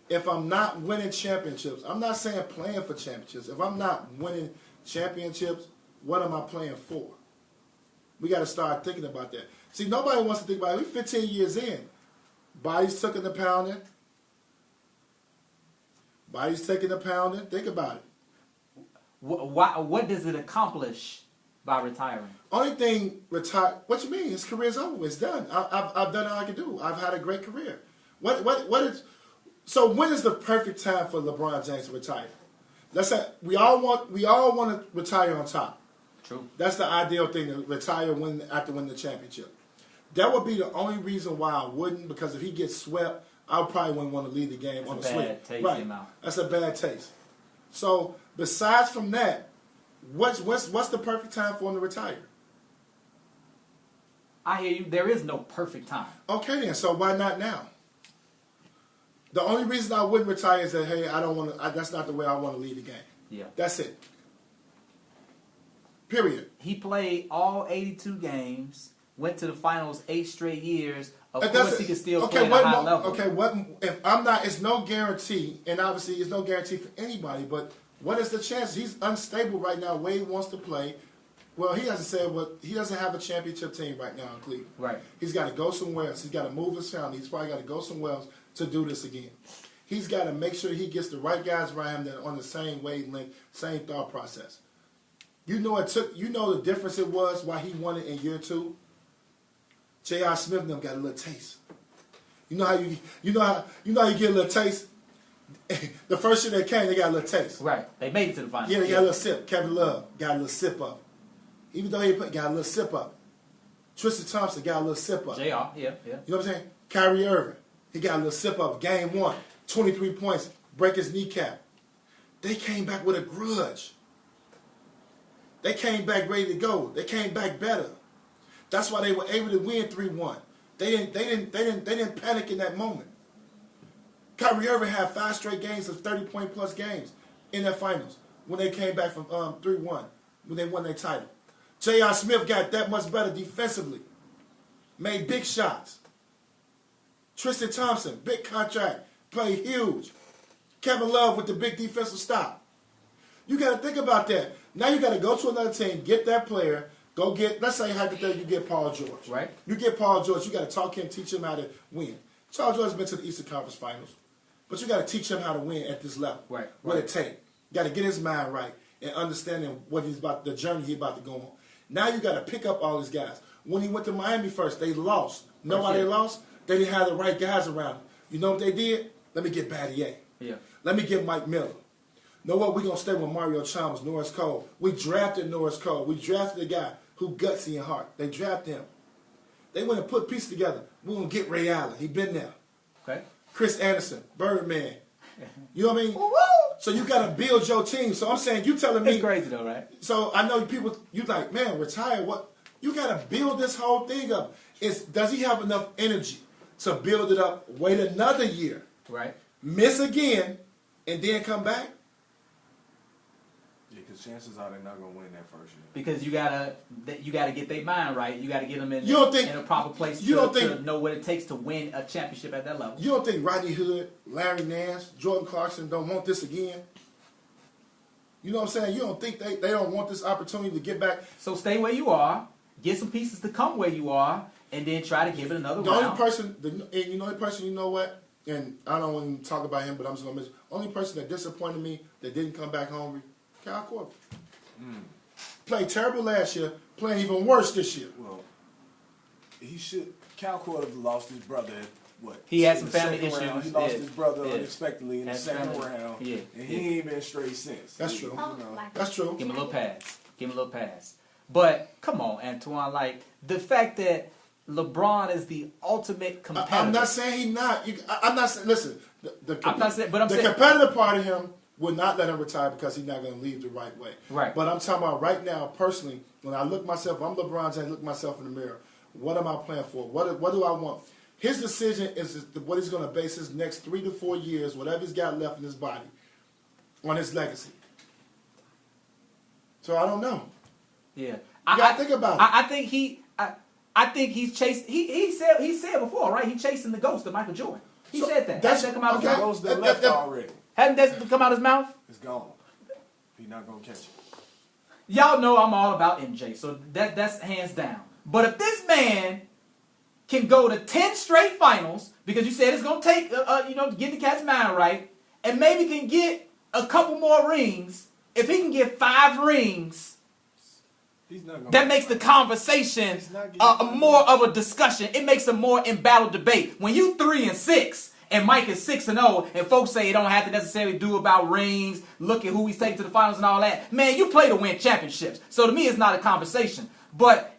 If I'm not winning championships, I'm not saying playing for championships. If I'm not winning championships, what am I playing for? We got to start thinking about that. See, nobody wants to think about it. We're 15 years in. Body's taking the pounding. Think about it. What does it accomplish by retiring? Only thing what you mean? His career's over. It's done. I've done all I can do. I've had a great career. So when is the perfect time for LeBron James to retire? Let's say we all want to retire on top. True. That's the ideal thing, to retire after winning the championship. That would be the only reason why I wouldn't, because if he gets swept, I probably wouldn't want to leave the game on a sweep. Taste right. in your mouth. That's a bad taste. So besides from that, what's the perfect time for him to retire? I hear you. There is no perfect time. Okay then, so why not now? The only reason I wouldn't retire is that, hey, I don't want to. That's not the way I want to lead the game. Yeah. That's it. Period. He played all 82 games, went to the finals 8 straight years. Of And course, he can still play at a high level. Okay, what if I'm not? It's no guarantee, and obviously it's no guarantee for anybody. But what is the chance? He's unstable right now. Wade wants to play. Well, he hasn't said what he doesn't have a championship team right now in Cleveland. Right. He's got to go somewhere else. He's got to move his family. He's probably got to go somewhere else to do this again. He's got to make sure he gets the right guys around him that are on the same wavelength, same thought process. You know the difference it was why he won it in year 2. J.R. Smith and them got a little taste. You know how you get a little taste? The first year they came, they got a little taste. Right. They made it to the finals. Yeah, they got a little sip. Kevin Love got a little sip up. Even though he got a little sip up. Tristan Thompson got a little sip up. JR, yeah. You know what I'm saying? Kyrie Irving, he got a little sip up. Game 1, 23 points, break his kneecap. They came back with a grudge. They came back ready to go. They came back better. That's why they were able to win 3-1. They didn't panic in that moment. Kyrie Irving had 5 straight games of 30-point plus games in their finals when they came back from 3-1 when they won their title. J.R. Smith got that much better defensively. Made big shots. Tristan Thompson, big contract, played huge. Kevin Love with the big defensive stop. You got to think about that. Now you got to go to another team, get that player, go get, let's say hypothetically you get Paul George. Right. You get Paul George, you got to talk him, teach him how to win. Paul George has been to the Eastern Conference Finals, but you got to teach him how to win at this level. Right. What it take. You got to get his mind right and understanding what he's about, the journey he's about to go on. Now you got to pick up all these guys. When he went to Miami first, they lost. Know why they lost? They didn't have the right guys around them. You know what they did? Let me get Battier. Yeah. Let me get Mike Miller. Know what? We're going to stay with Mario Chalmers, Norris Cole. We drafted Norris Cole. We drafted a guy who gutsy and heart. They drafted him. They went and put pieces together. We're going to get Ray Allen. He been there. Okay. Chris Anderson, Birdman. You know what I mean? So you got to build your team. So I'm saying, you telling me. It's crazy though, right? So I know people, you like, man, retire. What? You got to build this whole thing up. Does he have enough energy to build it up, wait another year, Right. miss again, and then come back? Yeah, because chances are they're not gonna win that first year. Because you gotta get their mind right. You gotta get them in a proper place to know what it takes to win a championship at that level. You don't think Rodney Hood, Larry Nance, Jordan Clarkson don't want this again? You know what I'm saying? You don't think they don't want this opportunity to get back? So stay where you are, get some pieces to come where you are, and then try to give it another The round. only person, you know what? And I don't want to talk about him, but I'm just going to mention. Only person that disappointed me that didn't come back hungry, Kyle Korver. Played terrible last year, playing even worse this year. Well, he should. Cal Korver lost his brother at what? He had some In the family second issues. round. He lost Yeah. his brother Yeah. unexpectedly in the Had second family. round. Yeah. And he ain't been straight since. That's true. know. That's true. Give him a little pass. Give him a little pass. But come on, Antoine. Like the fact that LeBron is the ultimate competitor. I'm not saying he's not. I'm not saying. Listen, I'm not saying, but I'm the saying competitive part of him would not let him retire because he's not going to leave the right way. Right. But I'm talking about right now, personally, when I look myself, I'm LeBron James, look myself in the mirror. What am I playing for? What do I want? His decision is what he's going to base his next 3 to 4 years, whatever he's got left in his body, on his legacy. So I don't know. Yeah. You got to think about it. I think he's chasing. He said before, right? He's chasing the ghost of Michael Jordan. He said that. that's- Hasn't that come out of his okay. mouth? Those that left already. Hadn't that come out of his mouth? It's gone. He's not gonna catch it. Y'all know I'm all about MJ, so that's hands down. But if this man can go to 10 straight finals, because you said it's gonna take to get the cat's mind right, and maybe can get a couple more rings. If he can get 5 rings. He's not gonna That makes the conversation He's not getting more of a discussion. It makes a more embattled debate. When you 3-6 and Mike is 6-0, and folks say it don't have to necessarily do about rings, look at who he's taking to the finals and all that. Man, you play to win championships. So to me, it's not a conversation. But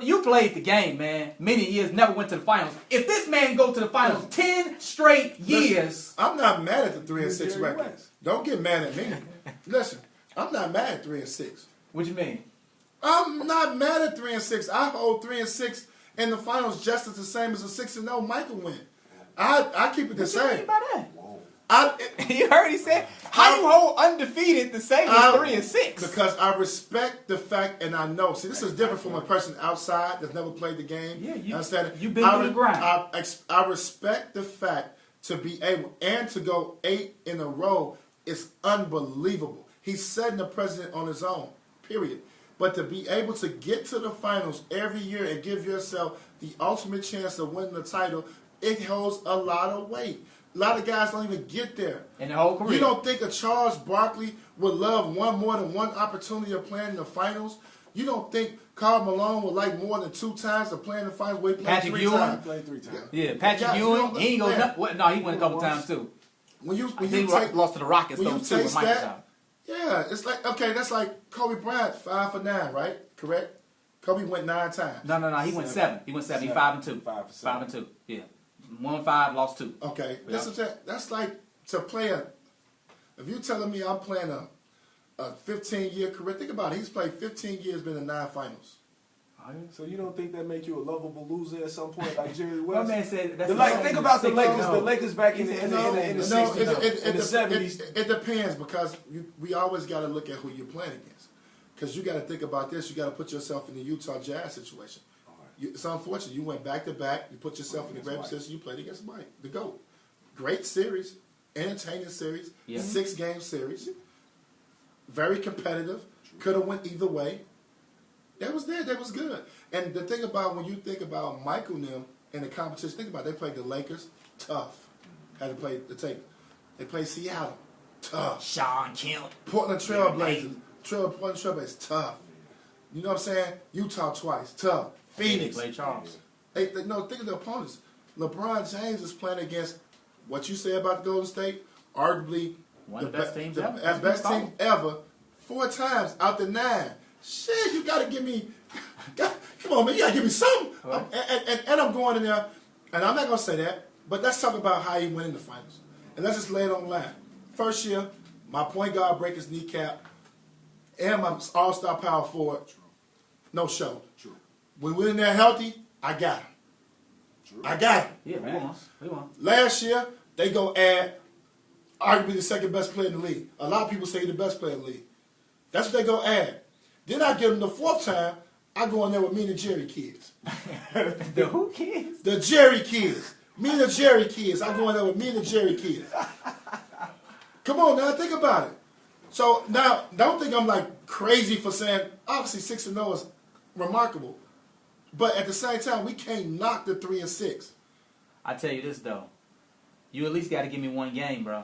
you played the game, man. Many years, never went to the finals. If this man go to the finals 10 straight years. I'm not mad at the 3-6 Jerry record. West. Don't get mad at me. Listen, I'm not mad at 3-6. What you mean? I'm not mad at 3-6. I hold 3-6 in the finals just as the same as a 6-0 Michael win. I keep it the What you mean same. by that? I, You heard he said, how you hold undefeated the same as 3-6? Because I respect the fact, and I know. See, this is different from a person outside that's never played the game. Yeah, you understand? you've been through the grind. I respect the fact to be able and to go 8 in a row is unbelievable. He's setting the precedent on his own. Period. But to be able to get to the finals every year and give yourself the ultimate chance of winning the title, it holds a lot of weight. A lot of guys don't even get there. In the whole career. You don't think a Charles Barkley would love more than one opportunity of playing in the finals? You don't think Karl Malone would like more than 2 times of playing the finals where he played Patrick 3 Ewing? times? Played 3 times. Yeah, Patrick Guys, Ewing, you don't he ain't go understand. no, he went a couple times too. When you He take, lost to the Rockets when though you too with taste Michael that, Jordan. yeah, it's like, okay, that's like Kobe Bryant, 5 for 9, right? Correct? Kobe went 9 times. No, he went 7. He went 7. He 7. 5 and 2. 5 for 5 and 2. Yeah. 1-5, lost 2. Okay, Yeah. that's like to play a. If you're telling me I'm playing a 15-year career, think about it. He's played 15 years, been in 9 finals. So you don't think that make you a lovable loser at some point, like Jerry My West? man said that's Think about the Lakers. No. The Lakers back in the 60s, in the 70s. It depends because we always got to look at who you're playing against. Because you got to think about this. You got to put yourself in the Utah Jazz situation. It's unfortunate. You went back to back. You put yourself in a great position. You played against Mike, the GOAT. Great series, entertaining series, Yeah. 6-game series. Very competitive. Could have went either way. That was there. That was good. And the thing about when you think about Michael and them in the competition, think about it, they played the Lakers, tough. Had to play the Lakers. They played Seattle, tough. Sean Kemp. Portland Trailblazers, Portland Trailblazers, tough. You know what I'm saying? Utah twice, tough. Phoenix. Play Charles. No, think of the opponents. LeBron James is playing against what you say about the Golden State, arguably One of the best teams ever. the best team ever, 4 times out the 9. Shit, you got to give me, come on, man, you got to give me something. Right. And I'm going in there, and I'm not going to say that, but let's talk about how he went in the finals. And let's just lay it on the line. First year, my point guard break his kneecap, and my all-star power forward, no show. True. When we're in there healthy, I got him. True. I got him. Yeah, we won. Last year, they go add arguably the second best player in the league. A lot of people say he's the best player in the league. That's what they go add. Then I give them the 4th time, I go in there with me and the Jerry kids. The who kids? The Jerry kids. Me and the Jerry kids. I go in there with me and the Jerry kids. Come on now, think about it. So now, don't think I'm like crazy for saying, obviously 6-0 is remarkable. But at the same time, we can't knock the 3-6. I tell you this though, you at least got to give me one game, bro.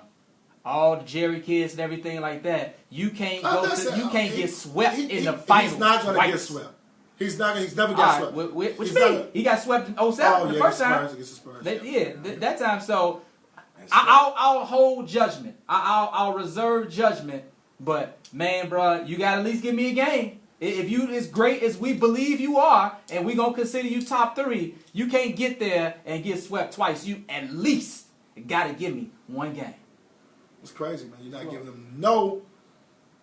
All the Jerry kids and everything like that, you can't get swept in the finals. He's not going to twice. get swept. He's never All got right, swept. what you He's mean? not- He got swept in 07 Oh, the yeah, first against the time. Spurs. That time. So I'll hold judgment. I'll reserve judgment. But man, bro, you got to at least give me a game. If you as great as we believe you are, and we gonna consider you top 3, you can't get there and get swept twice. You at least got to give me one game. It's crazy, man. You're not giving them no.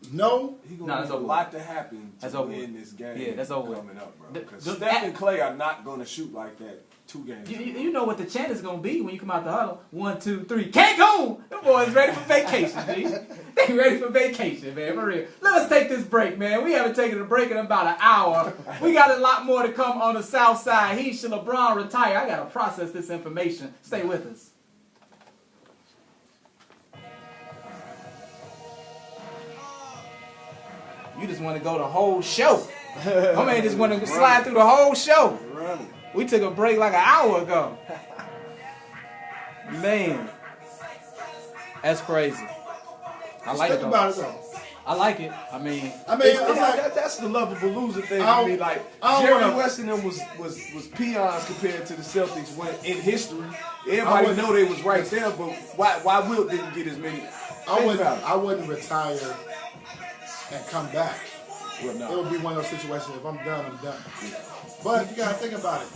He No, gonna that's need a over. lot to happen That's to over. win this game. Yeah, that's over. Coming up, bro. The- Because the- Steph and Clay are not gonna shoot like that 2 games. You know what the chant is gonna be when you come out the huddle. 1, 2, 3. Cancun! Them boys ready for vacation, G. They ready for vacation, man. For real. Let us take this break, man. We haven't taken a break in about an hour. We got a lot more to come on the South Side Heat. Should LeBron retire? I gotta process this information. Stay with us. You just want to go the whole show. My man just want to slide through the whole show. Running. We took a break like an hour ago. Man. That's crazy. I like it Think though. about it though. I like it. I mean, I'm like, That's the lovable loser thing I for me. don't- Like I don't Jerry wanna- West and them was peons compared to the Celtics when in history. I Everybody wouldn't- know they was right there, but why Wilt didn't get as many? I wouldn't retire and come back. Well, no. It would be one of those situations. If I'm done, I'm done. But you gotta think about it.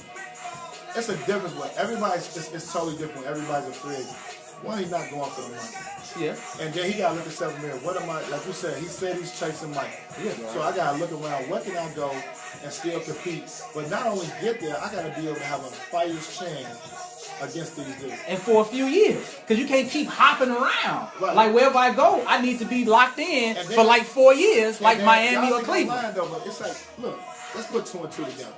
It's a difference. With everybody's, it's totally different. When everybody's a free agent. One, he's not going for the money. Yeah. And then he got to look at himself in the mirror. What am I, like you said, he said he's chasing Mike. Yeah. So I got to look around. What can I go and still compete? But not only get there, I got to be able to have a fighter's chance against these dudes. And for a few years. Because you can't keep hopping around. Right. Like wherever I go, I need to be locked in And then- for like 4 years, like And then Miami y'all or think I'm Cleveland. lying, though, but it's like, look, let's put 2 and 2 together.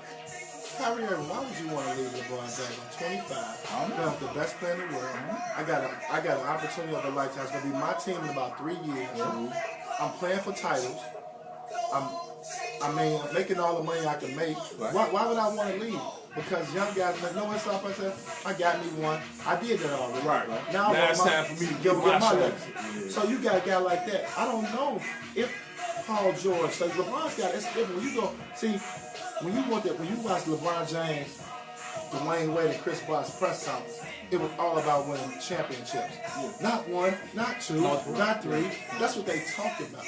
Kyrie Irving, why would you want to leave LeBron James? I'm 25. I'm the best player in the world. I got an opportunity of a lifetime. It's gonna be my team in about 3 years. I'm playing for titles. I'm making all the money I can make. Right. Why would I want to leave? Because young guys like, no, what's up? I said, I got me one. I did that already. Right. Now It's time for me to give my shot. legacy. So you got a guy like that. I don't know if Paul George, so LeBron's got it's different. When you go see. When you watch LeBron James, Dwayne Wade, and Chris Bosh press conference, it was all about winning championships. Yeah. Not 1, not 2, not 3. That's what they talked about.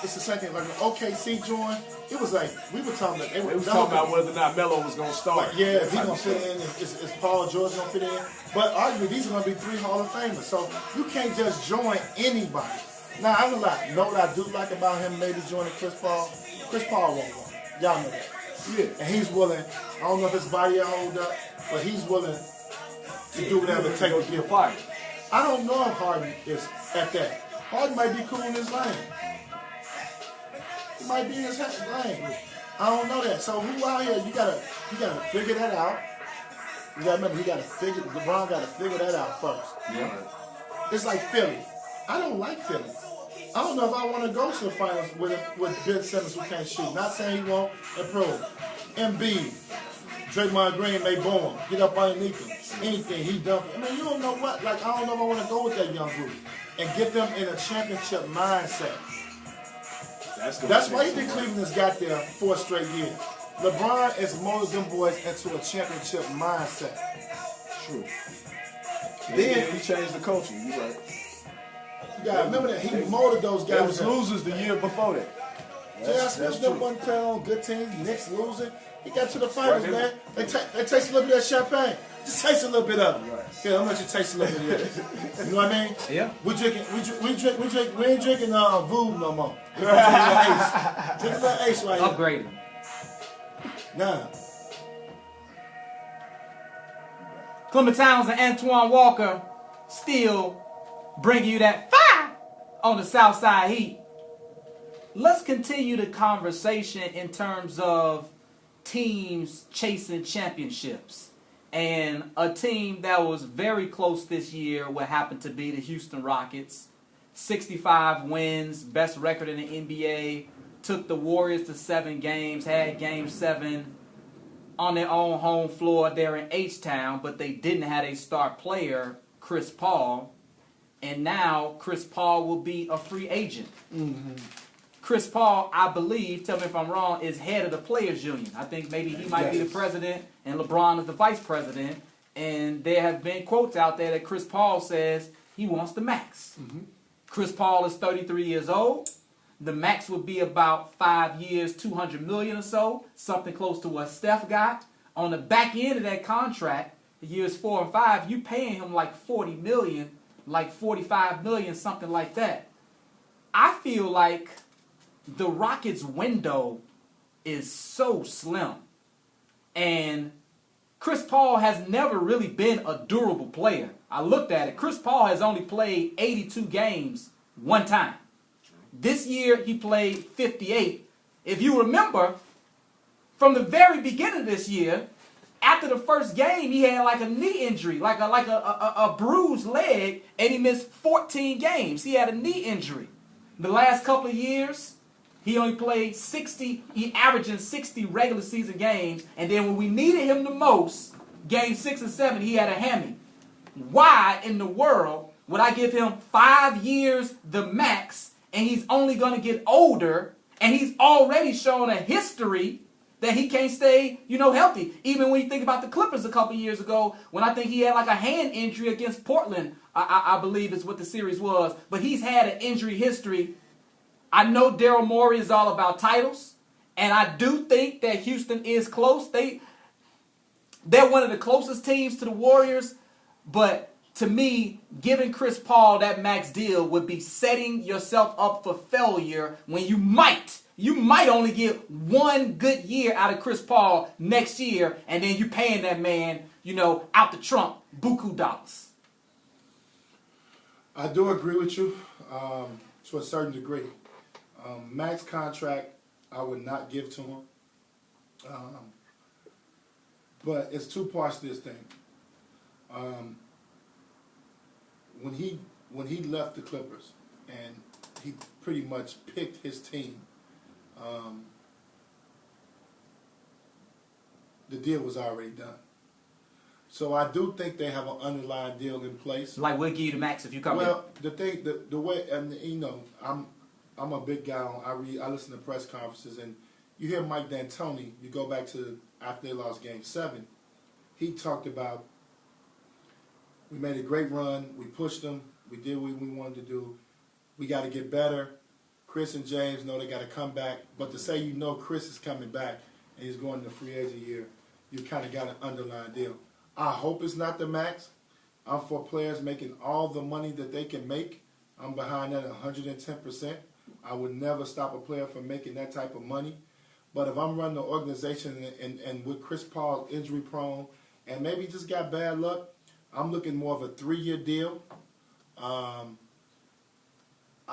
It's the same thing. Like when OKC joined, it was like we were talking about. They was talking about whether or not Melo was going to start. Like, yeah, if he's going to fit in, is Paul George going to fit in? But arguably, these are going to be 3 Hall of Famers. So you can't just join anybody. Now, I'm going to lie. You know what I do like about him maybe joining Chris Paul? Chris Paul won't want. Y'all know that. Yeah. And he's willing, I don't know if his body will hold up, but he's willing to do whatever it takes to get fired. I don't know if Harden is at that. Harden might be cool in his lane. He might be in his lane. I don't know that. So who out here, you gotta figure that out. You gotta remember, LeBron gotta figure that out first. Yeah. It's like Philly. I don't like Philly. I don't know if I want to go to the finals with Ben Simmons who can't shoot. Not saying he won't improve. Embiid, Draymond Green may bomb, get up underneath him. Anything he done. I mean, you don't know what. Like I don't know if I want to go with that young group and get them in a championship mindset. That's why you think Cleveland has got there 4 straight years. LeBron has molded them boys into a championship mindset. True. Then he changed the culture. You right. You gotta remember that he molded those guys. They was losers the year before that. J.R. Smith never wasn't playing on good teams. Knicks losing. He got to the finals, man. They taste a little bit of that champagne. Just taste a little bit of it. Right. Yeah, I'm gonna let you taste a little bit of it. You know what I mean? Yeah. We ain't drinking Voodoo no more. We're drinking Ace. Drinking that Ace right here. Upgrading. Nah. Clement Townsend and Antoine Walker still bringing you that fire on the Southside Heat. Let's continue the conversation in terms of teams chasing championships. And a team that was very close this year what happened to be the Houston Rockets. 65 wins, best record in the NBA. Took the Warriors to 7 games, had game 7 on their own home floor there in H-Town, but they didn't have a star player, Chris Paul. And now Chris Paul will be a free agent. Mm-hmm. Chris Paul, I believe, tell me if I'm wrong, is head of the Players Union. I think maybe he might be the president and LeBron is the vice president. And there have been quotes out there that Chris Paul says he wants the max. Mm-hmm. Chris Paul is 33 years old. The max would be about 5 years, $200 million or so, something close to what Steph got. On the back end of that contract, the years 4 and 5, you paying him like $40 million, like $45 million, something like that. I feel like the Rockets' window is so slim. And Chris Paul has never really been a durable player. I looked at it. Chris Paul has only played 82 games one time. This year, he played 58. If you remember, from the very beginning of this year, after the first game, he had like a knee injury, like a bruised leg, and he missed 14 games. He had a knee injury. The last couple of years, he only played 60, he averaging 60 regular season games, and then when we needed him the most, game 6 and 7, he had a hammy. Why in the world would I give him 5 years the max, and he's only going to get older, and he's already shown a history that he can't stay, healthy. Even when you think about the Clippers a couple years ago, when I think he had like a hand injury against Portland, I believe is what the series was. But he's had an injury history. I know Daryl Morey is all about titles, and I do think that Houston is close. They're one of the closest teams to the Warriors, but to me, giving Chris Paul that max deal would be setting yourself up for failure when you might only get one good year out of Chris Paul next year, and then you paying that man, out the trunk, buku dollars. I do agree with you to a certain degree. Max contract, I would not give to him. But it's two parts to this thing. When he left the Clippers and he pretty much picked his team, the deal was already done. So I do think they have an underlying deal in place. Like, we'll give you the max if you come in. Well, the way, and I'm a big guy. I listen to press conferences, and you hear Mike D'Antoni. You go back to after they lost Game 7. He talked about, we made a great run. We pushed them. We did what we wanted to do. We got to get better. Chris and James know they got to come back. But to say Chris is coming back and he's going to free agent year, you kind of got an underlying deal. I hope it's not the max. I'm for players making all the money that they can make. I'm behind that 110%. I would never stop a player from making that type of money. But if I'm running the organization and with Chris Paul injury prone and maybe just got bad luck, I'm looking more of a 3-year deal. I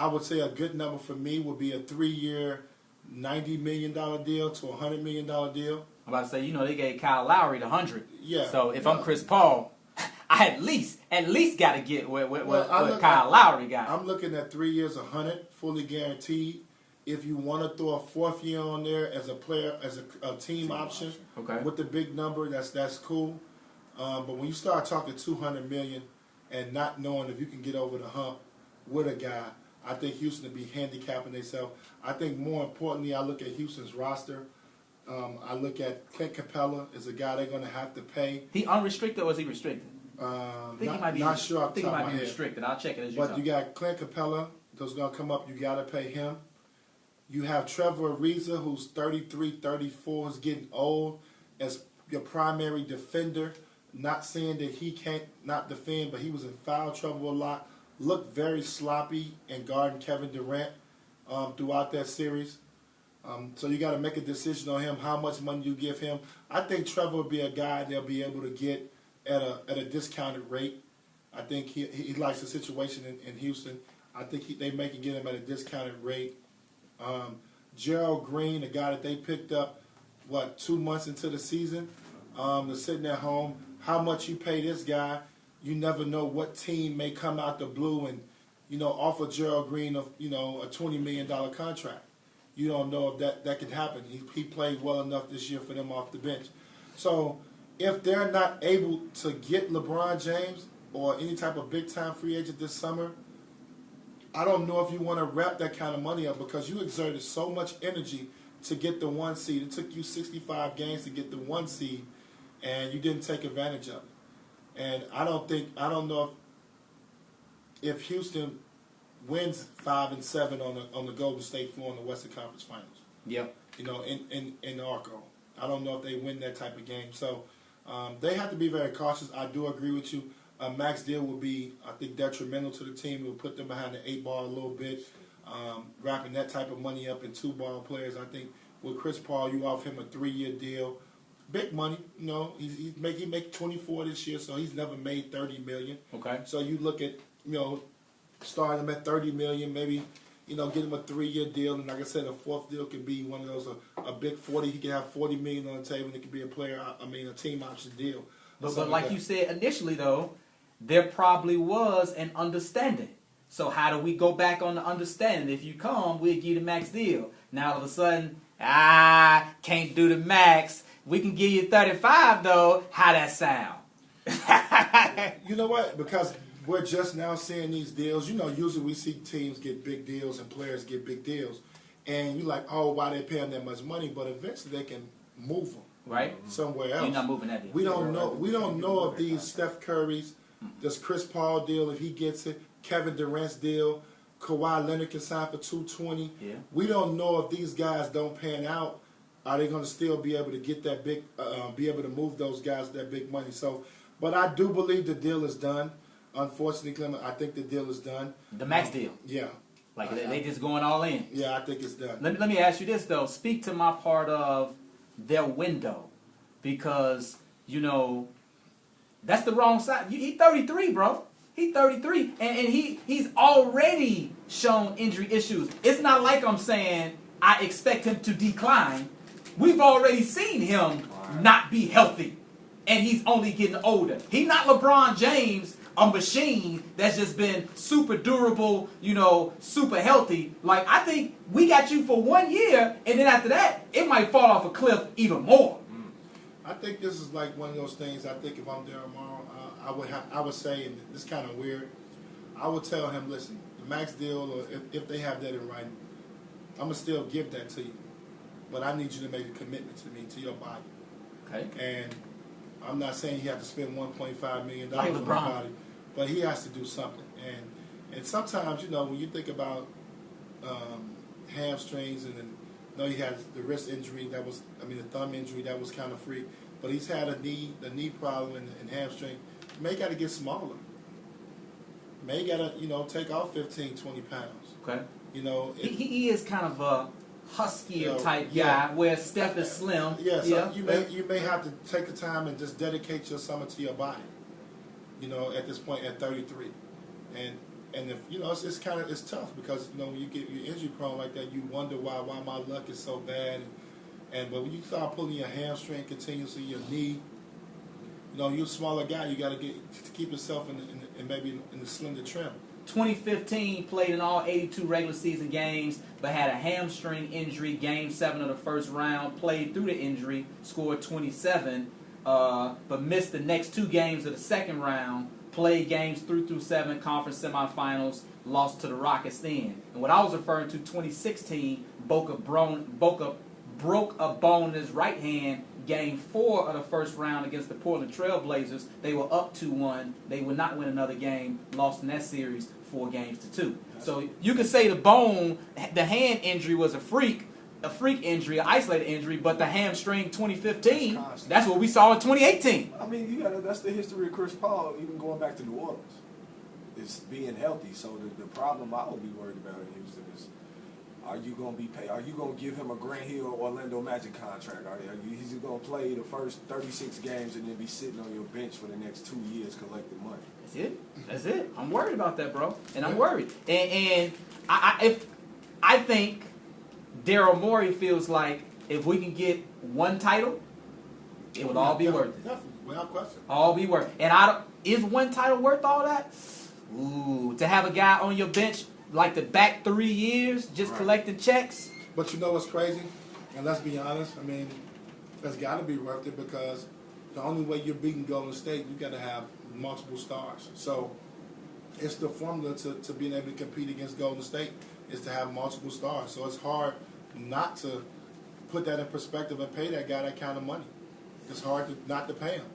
would say a good number for me would be a 3-year, $90 million deal to a $100 million deal. I'm about to say, they gave Kyle Lowry the 100. Yeah. So if I'm Chris Paul, I at least got to get what Kyle Lowry got. I'm looking at 3 years, 100, fully guaranteed. If you want to throw a 4th year on there as a player, as a team option, okay, with the big number, that's cool. But when you start talking $200 million and not knowing if you can get over the hump with a guy, I think Houston will be handicapping themselves. I think more importantly, I look at Houston's roster. I look at Clint Capella as a guy they're going to have to pay. He unrestricted or is he restricted? I think he might be. Not sure. I think he might be restricted. I'll check it as you But you got Clint Capella that's going to come up. You got to pay him. You have Trevor Ariza, who's 33, 34, is getting old, as your primary defender. Not saying that he can't not defend, but he was in foul trouble a lot. Looked very sloppy in guarding Kevin Durant throughout that series. So you got to make a decision on him, how much money you give him. I think Trevor will be a guy they'll be able to get at a discounted rate. I think he likes the situation in Houston. I think they may can get him at a discounted rate. Gerald Green, a guy that they picked up, 2 months into the season, they're sitting at home. How much you pay this guy, you never know what team may come out the blue and, offer Gerald Green a $20 million contract. You don't know if that can happen. He played well enough this year for them off the bench. So if they're not able to get LeBron James or any type of big-time free agent this summer, I don't know if you want to wrap that kind of money up because you exerted so much energy to get the 1 seed. It took you 65 games to get the 1 seed, and you didn't take advantage of it. And I don't know if Houston wins 5 and 7 on the Golden State floor in the Western Conference Finals. Yep. In Arco, I don't know if they win that type of game. So they have to be very cautious. I do agree with you. A max deal would be, I think, detrimental to the team. It would put them behind the 8 ball a little bit. Wrapping that type of money up in 2 ball players, I think with Chris Paul, you offer him a 3-year deal. Big money, he make 24 this year, so he's never made $30 million. Okay. So you look at, starting him at $30 million, maybe, get him a 3-year deal, and like I said, a 4th deal could be one of those a big 40. He could have $40 million on the table, and it could be a team option deal. But like you said initially, though, there probably was an understanding. So how do we go back on the understanding? If you come, we'll give you the max deal. Now all of a sudden, can't do the max. We can give you 35 though. How that sound? You know what? Because we're just now seeing these deals. Usually we see teams get big deals and players get big deals, and you're like, oh, why they pay them that much money? But eventually they can move them right somewhere else. You're not moving that deal. We don't know. We don't know if these Steph Curry's, this Chris Paul deal, if he gets it, Kevin Durant's deal, Kawhi Leonard can sign for $220. Yeah. We don't know if these guys don't pan out. Are they going to still be able to get that big, be able to move those guys that big money? So, but I do believe the deal is done. Unfortunately, Clement, I think the deal is done. The max deal. Yeah. Like they just going all in. Yeah, I think it's done. Let me ask you this though. Speak to my part of their window, because that's the wrong side. He's 33, bro. He's 33, and he's already shown injury issues. It's not like I'm saying I expect him to decline. We've already seen him not be healthy, and he's only getting older. He's not LeBron James, a machine that's just been super durable, super healthy. Like, I think we got you for 1 year, and then after that, it might fall off a cliff even more. I think this is like one of those things. I think if I'm there tomorrow, I would say, and it's kind of weird, I would tell him, listen, the max deal, or if they have that in writing, I'm going to still give that to you. But I need you to make a commitment to me, to your body. Okay. And I'm not saying you have to spend $1.5 million Like on LeBron. your body, but he has to do something. And sometimes, when you think about hamstrings, and then he has the wrist injury the thumb injury that was kind of freak, but he's had a knee problem and hamstring. You may got to get smaller. May got to take off 15, 20 pounds. Okay. He He is kind of a huskier type yeah. guy, where Steph is slim. Yeah, so you may have to take the time and just dedicate your summer to your body. At this point at 33, and if it's kind of tough, because when you get you're injury prone like that, you wonder why my luck is so bad, but when you start pulling your hamstring continuously, your knee, you're a smaller guy, you got to keep yourself in maybe in the slender trim. 2015, played in all 82 regular season games, but had a hamstring injury, game 7 of the first round, played through the injury, scored 27, but missed the next 2 games of the second round, played games 3 through 7, conference semifinals, lost to the Rockets then. And what I was referring to, 2016, broke a bone in his right hand, game 4 of the first round against the Portland Trail Blazers. They were up 2-1. They would not win another game, lost in that series 4-2. So you could say the hand injury was a freak injury, an isolated injury, but the hamstring 2015, that's what we saw in 2018. I mean, that's the history of Chris Paul, even going back to New Orleans. It's being healthy. So the problem I would be worried about in Houston is, are you going to be paid? Are you going to give him a Grant Hill or Orlando Magic contract? He's going to play the first 36 games and then be sitting on your bench for the next 2 years collecting money? That's it. I'm worried about that, bro. And I'm worried. And I think Daryl Morey feels like if we can get one title, it would all be worth it. Definitely, without question. All be worth it. And is one title worth all that? Ooh, to have a guy on your bench like the back 3 years just collecting checks. But you know what's crazy? And let's be honest, that's got to be worth it, because the only way you're beating Golden State, you got to have multiple stars. So it's the formula to being able to compete against Golden State is to have multiple stars. So it's hard not to put that in perspective and pay that guy that kind of money. It's hard not to pay him,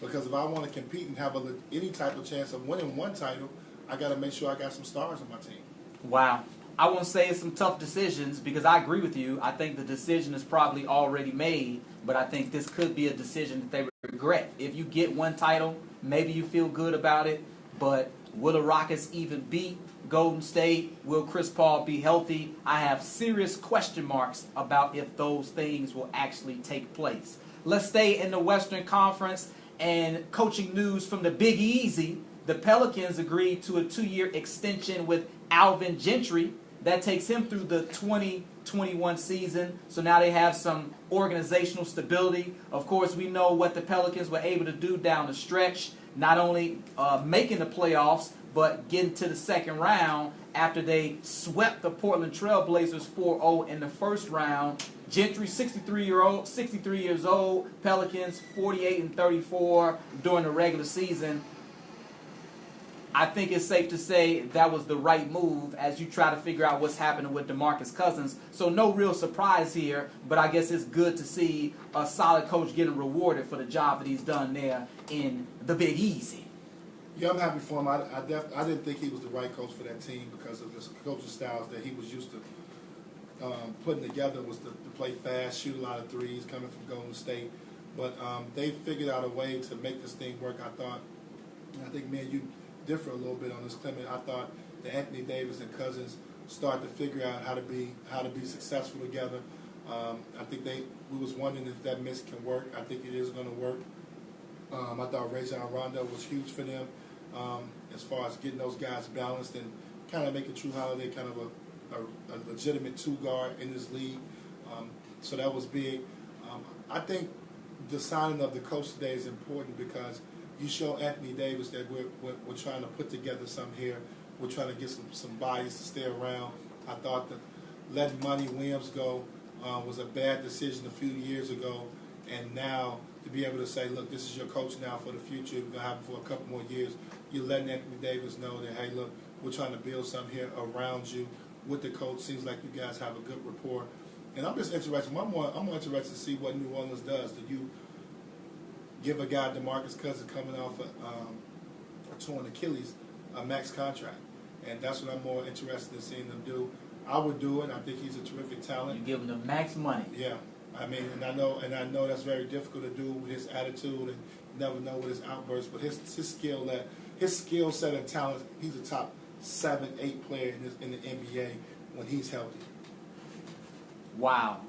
because if I want to compete and have any type of chance of winning one title, I got to make sure I got some stars on my team. Wow. I won't say it's some tough decisions, because I agree with you. I think the decision is probably already made, but I think this could be a decision that they regret. If you get one title, maybe you feel good about it, but will the Rockets even beat Golden State? Will Chris Paul be healthy? I have serious question marks about if those things will actually take place. Let's stay in the Western Conference, and coaching news from the Big Easy. The Pelicans agreed to a 2-year extension with Alvin Gentry. That takes him through the 2021 season. So now they have some organizational stability. Of course, we know what the Pelicans were able to do down the stretch, not only making the playoffs, but getting to the second round after they swept the Portland Trail Blazers 4-0 in the first round. Gentry, 63 years old. Pelicans, 48-34 during the regular season. I think it's safe to say that was the right move as you try to figure out what's happening with DeMarcus Cousins. So no real surprise here, but I guess it's good to see a solid coach getting rewarded for the job that he's done there in the Big Easy. Yeah, I'm happy for him. I didn't think he was the right coach for that team because of the coaching styles that he was used to putting together was to play fast, shoot a lot of threes coming from Golden State. But they figured out a way to make this thing work, I thought. And I think me and you differ a little bit on this, Clement. I thought that Anthony Davis and Cousins started to figure out how to be successful together. I think we was wondering if that mix can work. I think it is going to work. I thought Rajon Rondo was huge for them as far as getting those guys balanced and kind of making True Holiday kind of a legitimate two-guard in this league. So that was big. I think the signing of the coach today is important because you show Anthony Davis that we're trying to put together something here. We're trying to get some bodies to stay around. I thought that letting Monty Williams go was a bad decision a few years ago, and now to be able to say, look, this is your coach now for the future, we're going to have him for a couple more years, you're letting Anthony Davis know that, hey, look, we're trying to build something here around you with the coach. Seems like you guys have a good rapport. And I'm just interested, I'm more interested to see what New Orleans does. Do you give a guy, DeMarcus Cousins, coming off a torn Achilles, a max contract? And that's what I'm more interested in seeing them do. I would do it. I think he's a terrific talent. You're giving them max money. Yeah. I mean, and I know that's very difficult to do with his attitude and you never know with his outbursts, but his skill set and talent, he's a top 7-8 player in the NBA when he's healthy. Wow.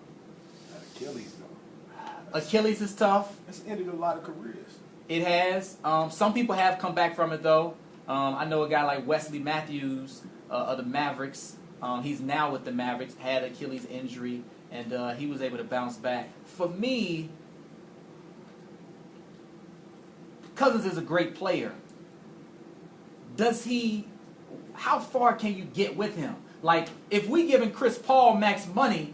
Achilles, though. Achilles is tough. That's ended a lot of careers. It has. Some people have come back from it, though. I know a guy like Wesley Matthews of the Mavericks. He's now with the Mavericks, had Achilles injury, and he was able to bounce back. For me, Cousins is a great player. How far can you get with him? Like, if we giving Chris Paul max money,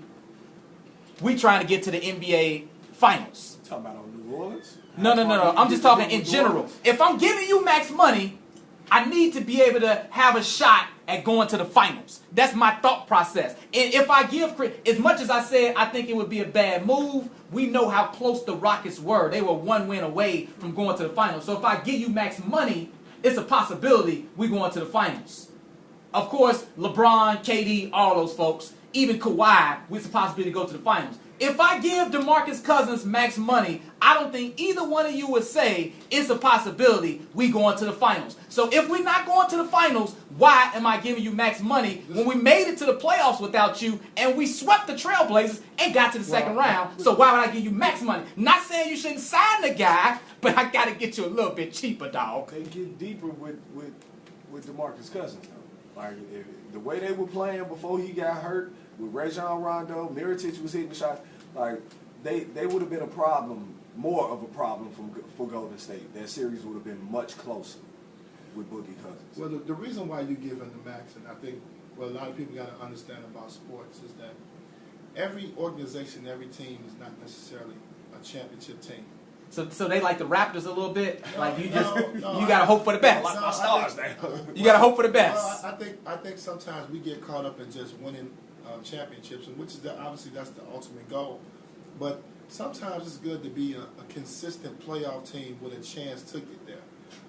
we trying to get to the NBA Finals. Talking about on New Orleans? No. I'm just talking in general. If I'm giving you max money, I need to be able to have a shot at going to the finals. That's my thought process. And if I give Chris, as much as I said I think it would be a bad move, we know how close the Rockets were. They were one win away from going to the finals. So if I give you max money, it's a possibility we going to the finals. Of course, LeBron, KD, all those folks, even Kawhi, it's a possibility to go to the finals. If I give DeMarcus Cousins max money, I don't think either one of you would say it's a possibility we going to the finals. So if we're not going to the finals, why am I giving you max money when we made it to the playoffs without you and we swept the Trailblazers and got to the second round? So why would I give you max money? Not saying you shouldn't sign the guy, but I got to get you a little bit cheaper, dog. They get deeper with DeMarcus Cousins, though. Like, the way they were playing before he got hurt, with Rajon Rondo, Mirotic was hitting shots, like, they would have been more of a problem for Golden State. That series would have been much closer with Boogie Cousins. Well, the reason why you give him the max, and I think what a lot of people got to understand about sports is that every organization, every team is not necessarily a championship team. So they like the Raptors a little bit. Like you No, got to hope for the best. Like my stars now. You got to hope for the best. Well, I think sometimes we get caught up in just winning championships, and which is obviously that's the ultimate goal. But sometimes it's good to be a consistent playoff team with a chance to get there.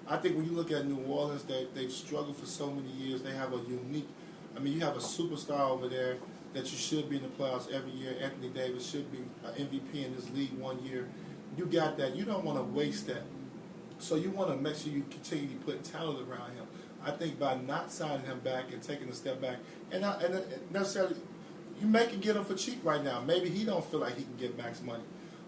I think when you look at New Orleans, they've struggled for so many years. They have a unique. I mean, you have a superstar over there that you should be in the playoffs every year. Anthony Davis should be an MVP in this league 1 year. You got that. You don't want to waste that. So you want to make sure you continue to put talent around him. I think by not signing him back and taking a step back, and necessarily, you may can get him for cheap right now. Maybe he don't feel like he can get max money.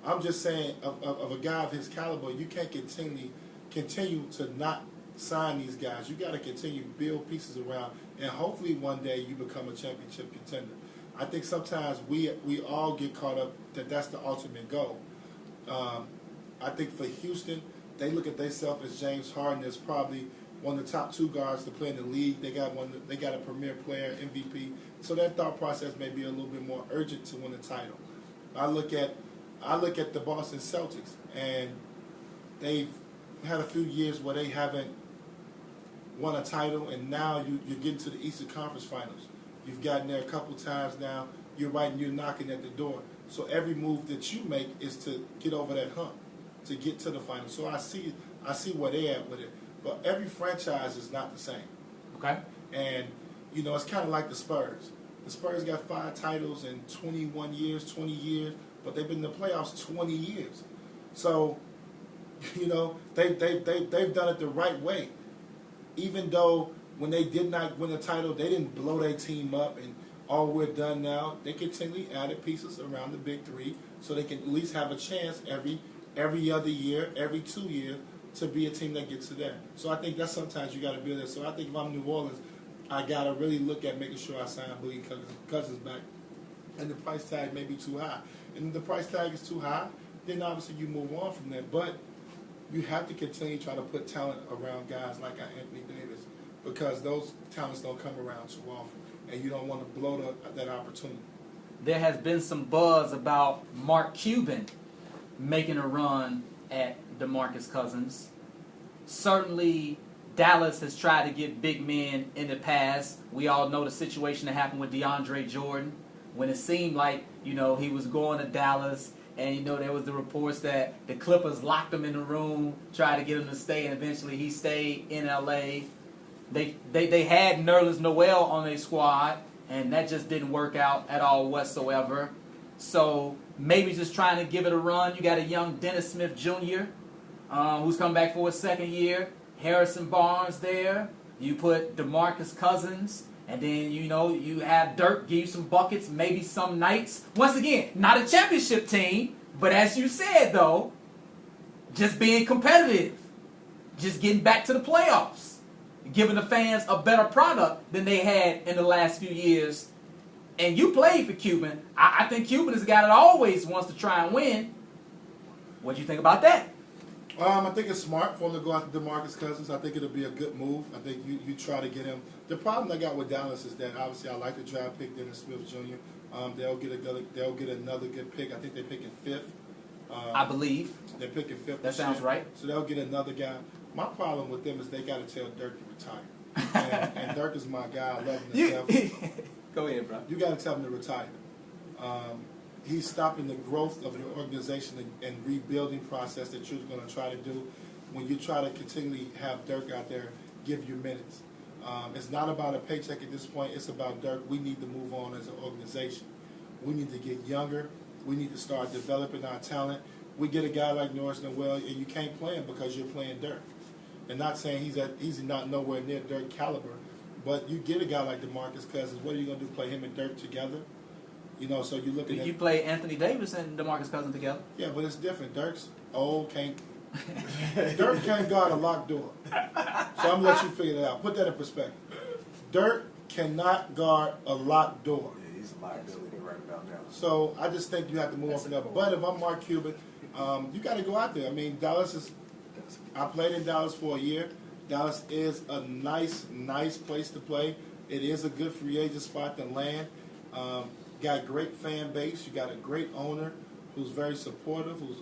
I'm just saying, of a guy of his caliber, you can't continue to not sign these guys. You got to continue to build pieces around, and hopefully one day you become a championship contender. I think sometimes we all get caught up that that's the ultimate goal. I think for Houston, they look at themselves as James Harden as probably one of the top 2 guards to play in the league. They got a premier player, MVP. So that thought process may be a little bit more urgent to win the title. I look at the Boston Celtics, and they've had a few years where they haven't won a title, and now you're getting to the Eastern Conference Finals. You've gotten there a couple times now. You're knocking at the door. So every move that you make is to get over that hump, to get to the finals. So I see where they're at with it. But every franchise is not the same. Okay. And, you know, it's kind of like the Spurs. The Spurs got 5 titles in 21 years, 20 years, but they've been in the playoffs 20 years. So, you know, they've done it the right way. Even though when they did not win the title, they didn't blow their team up and all we're done now. They continually added pieces around the big three so they can at least have a chance every other year, every 2 years to be a team that gets to there. So I think that's sometimes you got to build it. So I think if I'm New Orleans, I got to really look at making sure I sign Boogie Cousins back. And the price tag may be too high. And if the price tag is too high, then obviously you move on from that. But you have to continue trying to put talent around guys like Anthony Davis because those talents don't come around too often. And you don't want to blow that opportunity. There has been some buzz about Mark Cuban making a run at DeMarcus Cousins. Certainly, Dallas has tried to get big men in the past. We all know the situation that happened with DeAndre Jordan when it seemed like, you know, he was going to Dallas. And, you know, there was the reports that the Clippers locked him in the room, tried to get him to stay, and eventually he stayed in L.A. They had Nerlens Noel on their squad, and that just didn't work out at all whatsoever. So maybe just trying to give it a run. You got a young Dennis Smith Jr. Who's come back for his second year. Harrison Barnes there. You put DeMarcus Cousins. And then, you know, you have Dirk give you some buckets, maybe some nights. Once again, not a championship team, but as you said, though, just being competitive. Just getting back to the playoffs. Giving the fans a better product than they had in the last few years. And you played for Cuban. I think Cuban is a guy that always wants to try and win. What do you think about that? I think it's smart for him to go after DeMarcus Cousins. I think it'll be a good move. I think you try to get him. The problem I got with Dallas is that obviously I like the draft pick Dennis Smith Jr. They'll get another good pick. I think they're picking 5th. I believe. They're picking 5th. That sounds right. So they'll get another guy. My problem with them is they got to tell Dirk to retire. and Dirk is my guy. I love him to death. Go ahead, bro. You got to tell him to retire. He's stopping the growth of your organization and rebuilding process that you're going to try to do when you try to continually have Dirk out there give you minutes. It's not about a paycheck at this point. It's about Dirk. We need to move on as an organization. We need to get younger. We need to start developing our talent. We get a guy like Nerlens Noel, and you can't play him because you're playing Dirk. And not saying he's not nowhere near Dirk caliber, but you get a guy like DeMarcus Cousins. What are you going to do? Play him and Dirk together? You know, so you're looking at... You play Anthony Davis and DeMarcus Cousins together? Yeah, but it's different. Dirk's old, Dirk can't guard a locked door. So I'm going to let you figure that out. Put that in perspective. Dirk cannot guard a locked door. Yeah, he's a liability right about now. So I just think you have to move on from that. But if I'm Mark Cuban, you got to go out there. I mean, Dallas is... I played in Dallas for a year. Dallas is a nice place to play. It is a good free agent spot to land. Got a great fan base. You got a great owner who's very supportive, who's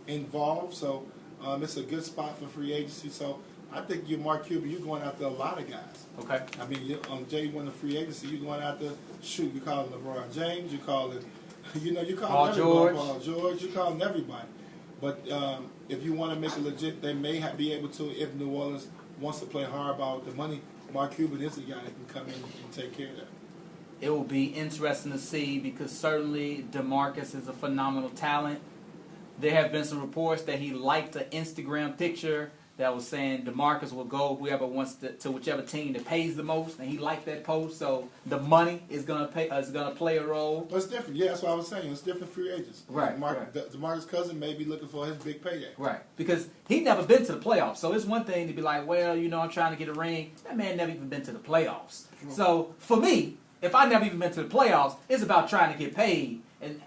involved. So it's a good spot for free agency. So I think you're Mark Cuban. You're going after a lot of guys. Okay. I mean, Jay won the free agency. You're going after shoot. You calling LeBron James. You calling, you calling everybody. Paul George. You calling everybody. But if you want to make it legit, they may be able to. If New Orleans wants to play hardball with the money, Mark Cuban is the guy that can come in and take care of that. It will be interesting to see because certainly DeMarcus is a phenomenal talent. There have been some reports that he liked an Instagram picture that was saying DeMarcus will go whoever wants to whichever team that pays the most, and he liked that post. So the money is gonna play a role. But it's different. Yeah, that's what I was saying. It's different free agents. Right. DeMarcus Cousins may be looking for his big payday. Right. Because he'd never been to the playoffs. So it's one thing to be like, well, I'm trying to get a ring. That man never even been to the playoffs. Sure. So for me, if I never even been to the playoffs, it's about trying to get paid. And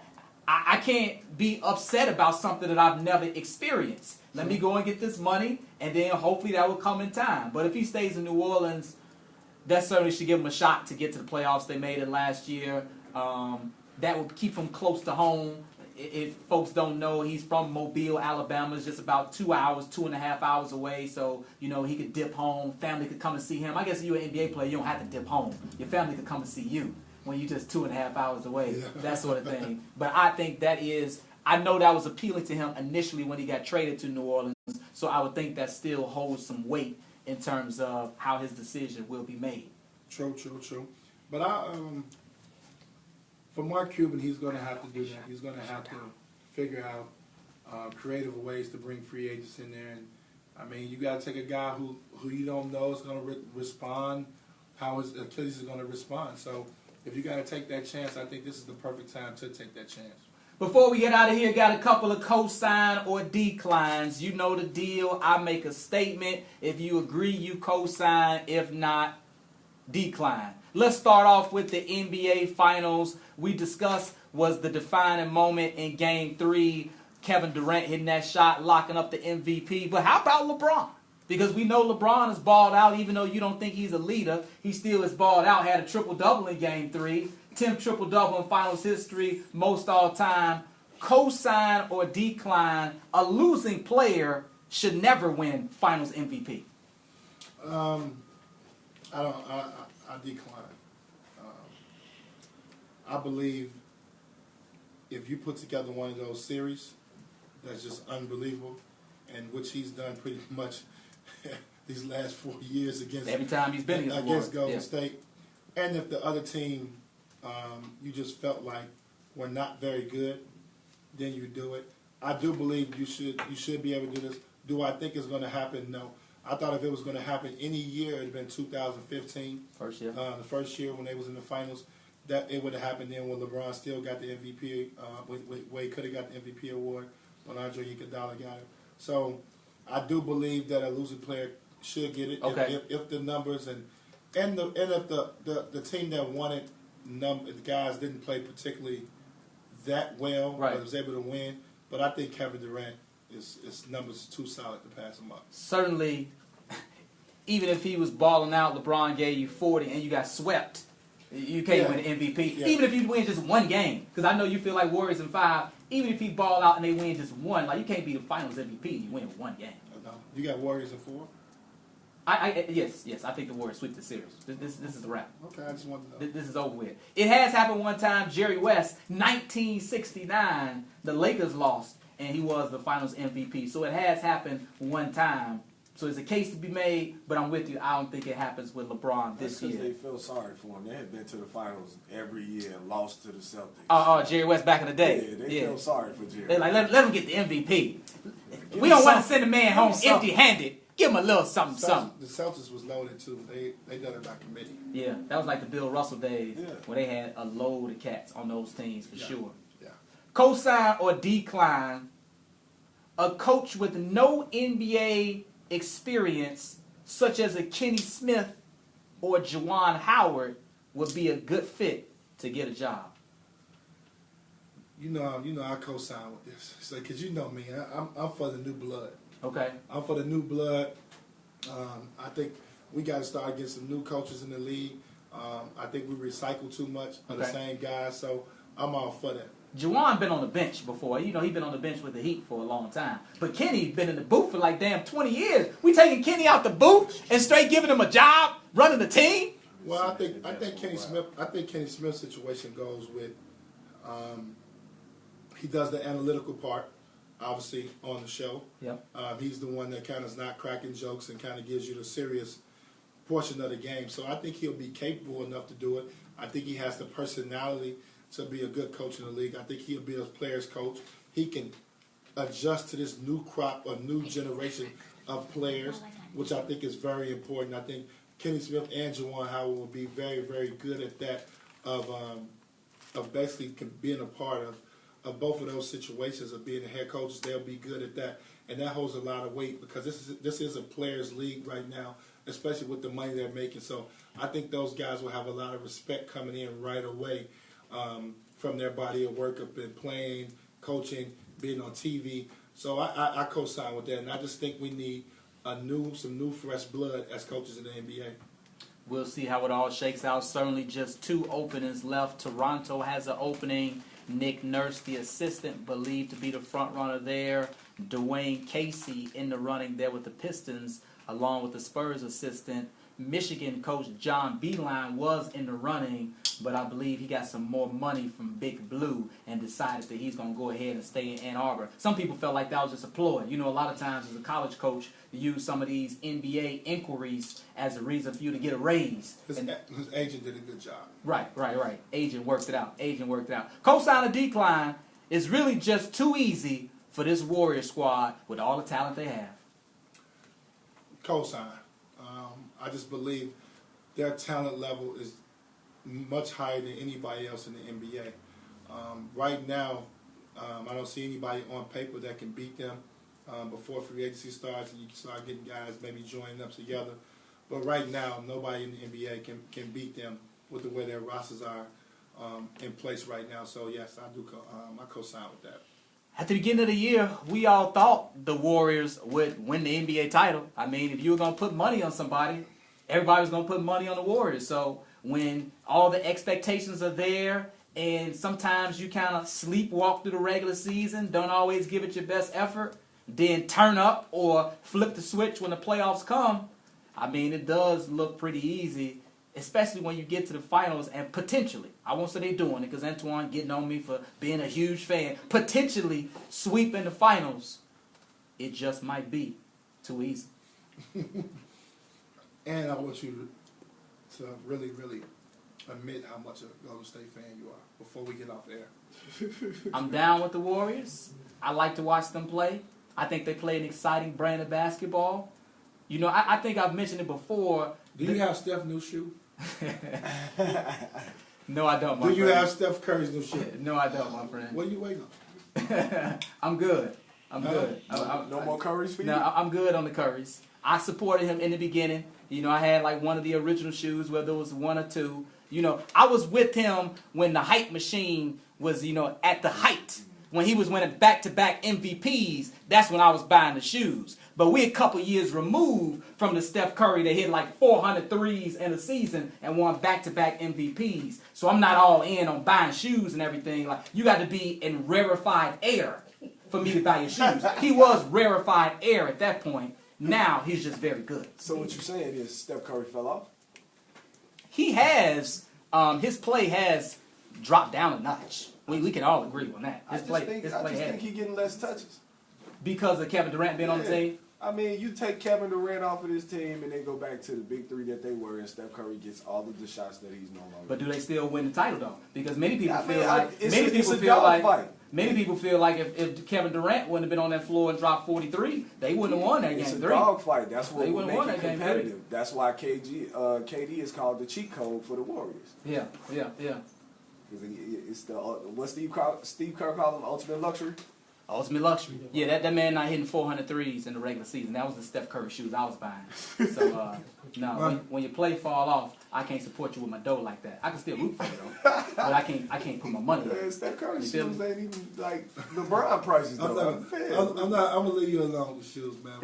I can't be upset about something that I've never experienced. Let me go and get this money, and then hopefully that will come in time. But if he stays in New Orleans, that certainly should give him a shot to get to the playoffs. They made it last year. That would keep him close to home. If folks don't know, he's from Mobile, Alabama. It's just about 2.5 hours away. So, he could dip home. Family could come and see him. I guess if you're an NBA player, you don't have to dip home. Your family could come and see you when you're just 2.5 hours away, that sort of thing. But I think that is I know that was appealing to him initially when he got traded to New Orleans, so I would think that still holds some weight in terms of how his decision will be made. True. But for Mark Cuban, he's going to have to do that. He's going to have to figure out creative ways to bring free agents in there. And I mean, you got to take a guy who you don't know is going to respond, how his Achilles is going to respond. So if you got to take that chance, I think this is the perfect time to take that chance. Before we get out of here, got a couple of cosign or declines. You know the deal. I make a statement. If you agree, you cosign. If not, decline. Let's start off with the NBA Finals. We discussed was the defining moment in Game 3. Kevin Durant hitting that shot, locking up the MVP. But how about LeBron? Because we know LeBron is balled out, even though you don't think he's a leader. He still is balled out, had a triple-double in Game 3. 10th triple-double in finals history, most all-time. Cosign or decline, a losing player should never win finals MVP. I decline. I believe if you put together one of those series that's just unbelievable, and which he's done pretty much these last 4 years against every time he's been against Golden State, and if the other team you just felt like were not very good, then you do it. I do believe you should be able to do this. Do I think it's going to happen? No. I thought if it was going to happen any year, it would have been 2015. First year. The first year when they was in the finals, that it would have happened then when LeBron still got the MVP, where he could have got the MVP award when Andre Iguodala got it. So I do believe that a losing player should get it if the numbers and if the team that won it, the guys didn't play particularly that well, but was able to win. But I think Kevin Durant is numbers too solid to pass him up. Certainly, even if he was balling out, LeBron gave you 40 and you got swept, you can't win the MVP. Yeah. Even if you win just one game, because I know you feel like Warriors in 5. Even if he ball out and they win just one, like you can't be the Finals MVP and you win one game. No. You got Warriors in 4. Yes. I think the Warriors sweep the series. This is the wrap. Okay, I just wanted to know. This is over with. It has happened one time. Jerry West, 1969, the Lakers lost, and he was the Finals MVP. So it has happened one time. So it's a case to be made, but I'm with you. I don't think it happens with LeBron this year. That's because they feel sorry for him. They had been to the Finals every year and lost to the Celtics. Oh, Jerry West back in the day. Yeah, they feel sorry for Jerry. They're like, let him get the MVP. We don't want to send a man home empty-handed. Give him a little something. The Celtics was loaded too. They done it by committee. Yeah, that was like the Bill Russell days where they had a load of cats on those teams for sure. Yeah. Cosign or decline, a coach with no NBA experience, such as a Kenny Smith or Juwan Howard, would be a good fit to get a job. You know, I co-sign with this. So, because you know me, I'm for the new blood. Okay. I'm for the new blood. I think we got to start getting some new coaches in the league. I think we recycle too much of the same guys, so I'm all for that. Juwan been on the bench before. You know, he been on the bench with the Heat for a long time. But Kenny been in the booth for like damn 20 years. We taking Kenny out the booth and straight giving him a job running the team? Well, I think Kenny Smith's situation goes with he does the analytical part, obviously, on the show. Yep. He's the one that kind of is not cracking jokes and kind of gives you the serious portion of the game. So I think he'll be capable enough to do it. I think he has the personality to be a good coach in the league. I think he'll be a player's coach. He can adjust to this new crop of new generation of players, which I think is very important. I think Kenny Smith and Juwan Howard will be very, very good at that, of basically being a part of both of those situations of being the head coaches. They'll be good at that, and that holds a lot of weight because this is a players' league right now, especially with the money they're making. So I think those guys will have a lot of respect coming in right away from their body of work of been playing, coaching, being on TV. So I co-sign with that, and I just think we need some new fresh blood as coaches in the NBA. We'll see how it all shakes out. Certainly just 2 openings left. Toronto has an opening. Nick Nurse, the assistant, believed to be the front runner there. Dwayne Casey in the running there with the Pistons, along with the Spurs assistant. Michigan coach John Beilein was in the running, but I believe he got some more money from Big Blue and decided that he's going to go ahead and stay in Ann Arbor. Some people felt like that was just a ploy. You know, a lot of times as a college coach, you use some of these NBA inquiries as a reason for you to get a raise. His agent did a good job. Right. Agent worked it out. Cosign or decline is really just too easy for this Warrior squad with all the talent they have. Cosign. I just believe their talent level is much higher than anybody else in the NBA. Right now, I don't see anybody on paper that can beat them. Before free agency starts, and you can start getting guys maybe joining up together. But right now, nobody in the NBA can beat them with the way their rosters are in place right now. So yes, I do. I co-sign with that. At the beginning of the year, we all thought the Warriors would win the NBA title. I mean, if you were going to put money on somebody, everybody was going to put money on the Warriors. So when all the expectations are there and sometimes you kind of sleepwalk through the regular season, don't always give it your best effort, then turn up or flip the switch when the playoffs come, I mean, it does look pretty easy, especially when you get to the finals and potentially, I won't say they're doing it because Antoine getting on me for being a huge fan, potentially sweeping the finals. It just might be too easy. And I want you to really, really admit how much a Golden State fan you are before we get off air. I'm down with the Warriors. I like to watch them play. I think they play an exciting brand of basketball. You know, I think I've mentioned it before. Do you have Steph's new shoe? No, I don't, my friend. Do you have Steph Curry's new shoe? No, I don't, my friend. What are you waiting on? I'm good. No more Currys for you? No, I'm good on the Currys. I supported him in the beginning. You know, I had like one of the original shoes, whether it was one or two. You know, I was with him when the hype machine was, you know, at the height. When he was winning back-to-back MVPs, that's when I was buying the shoes. But we're a couple years removed from the Steph Curry that hit like 400 threes in a season and won back-to-back MVPs. So I'm not all in on buying shoes and everything. Like, you got to be in rarefied air for me to buy your shoes. He was rarefied air at that point. Now he's just very good. So what you're saying is Steph Curry fell off? He has, his play has dropped down a notch. We can all agree on that. I just think he's getting less touches. Because of Kevin Durant being on the team? I mean, you take Kevin Durant off of this team and they go back to the big three that they were, and Steph Curry gets all of the shots that he's no longer. But do they still win the title though? Because many people feel like if Kevin Durant wouldn't have been on that floor and dropped 43, they wouldn't have won that game. It's a 3. dogfight. That's what They would wouldn't make have won it that game, competitive. That's why KD is called the cheat code for the Warriors. Yeah. It's the what Steve Kerr called him, ultimate luxury. Ultimate luxury. Yeah, that man not hitting 400 threes in the regular season. That was the Steph Curry shoes I was buying. So, no, when your play fall off, I can't support you with my dough like that. I can still root for you, though. But I can't put my money on it. Steph Curry shoes ain't even like LeBron prices, though. I'm gonna leave you alone with shoes, man.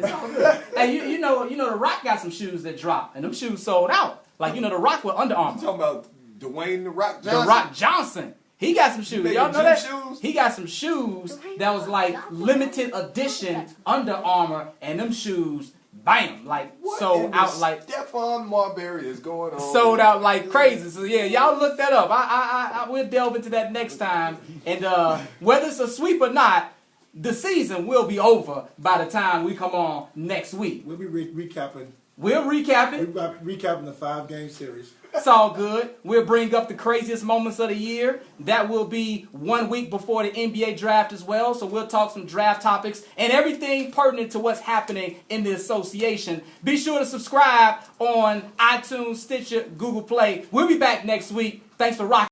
Hey, you know, The Rock got some shoes that dropped, and them shoes sold out. Like, The Rock with Under Armour. You talking about Dwayne The Rock Johnson? The Rock Johnson. He got some shoes. Y'all know that? Shoes? He got some shoes that was like limited edition Under Armour, and them shoes, bam, like what sold out like Stephon Marbury is going on. Sold out like crazy. So yeah, y'all look that up. I will delve into that next time. And whether it's a sweep or not, the season will be over by the time we come on next week. We'll be recapping. We'll recap it. We're recapping the 5-game series. It's all good. We'll bring up the craziest moments of the year. That will be 1 week before the NBA draft as well. So we'll talk some draft topics and everything pertinent to what's happening in the association. Be sure to subscribe on iTunes, Stitcher, Google Play. We'll be back next week. Thanks for rocking.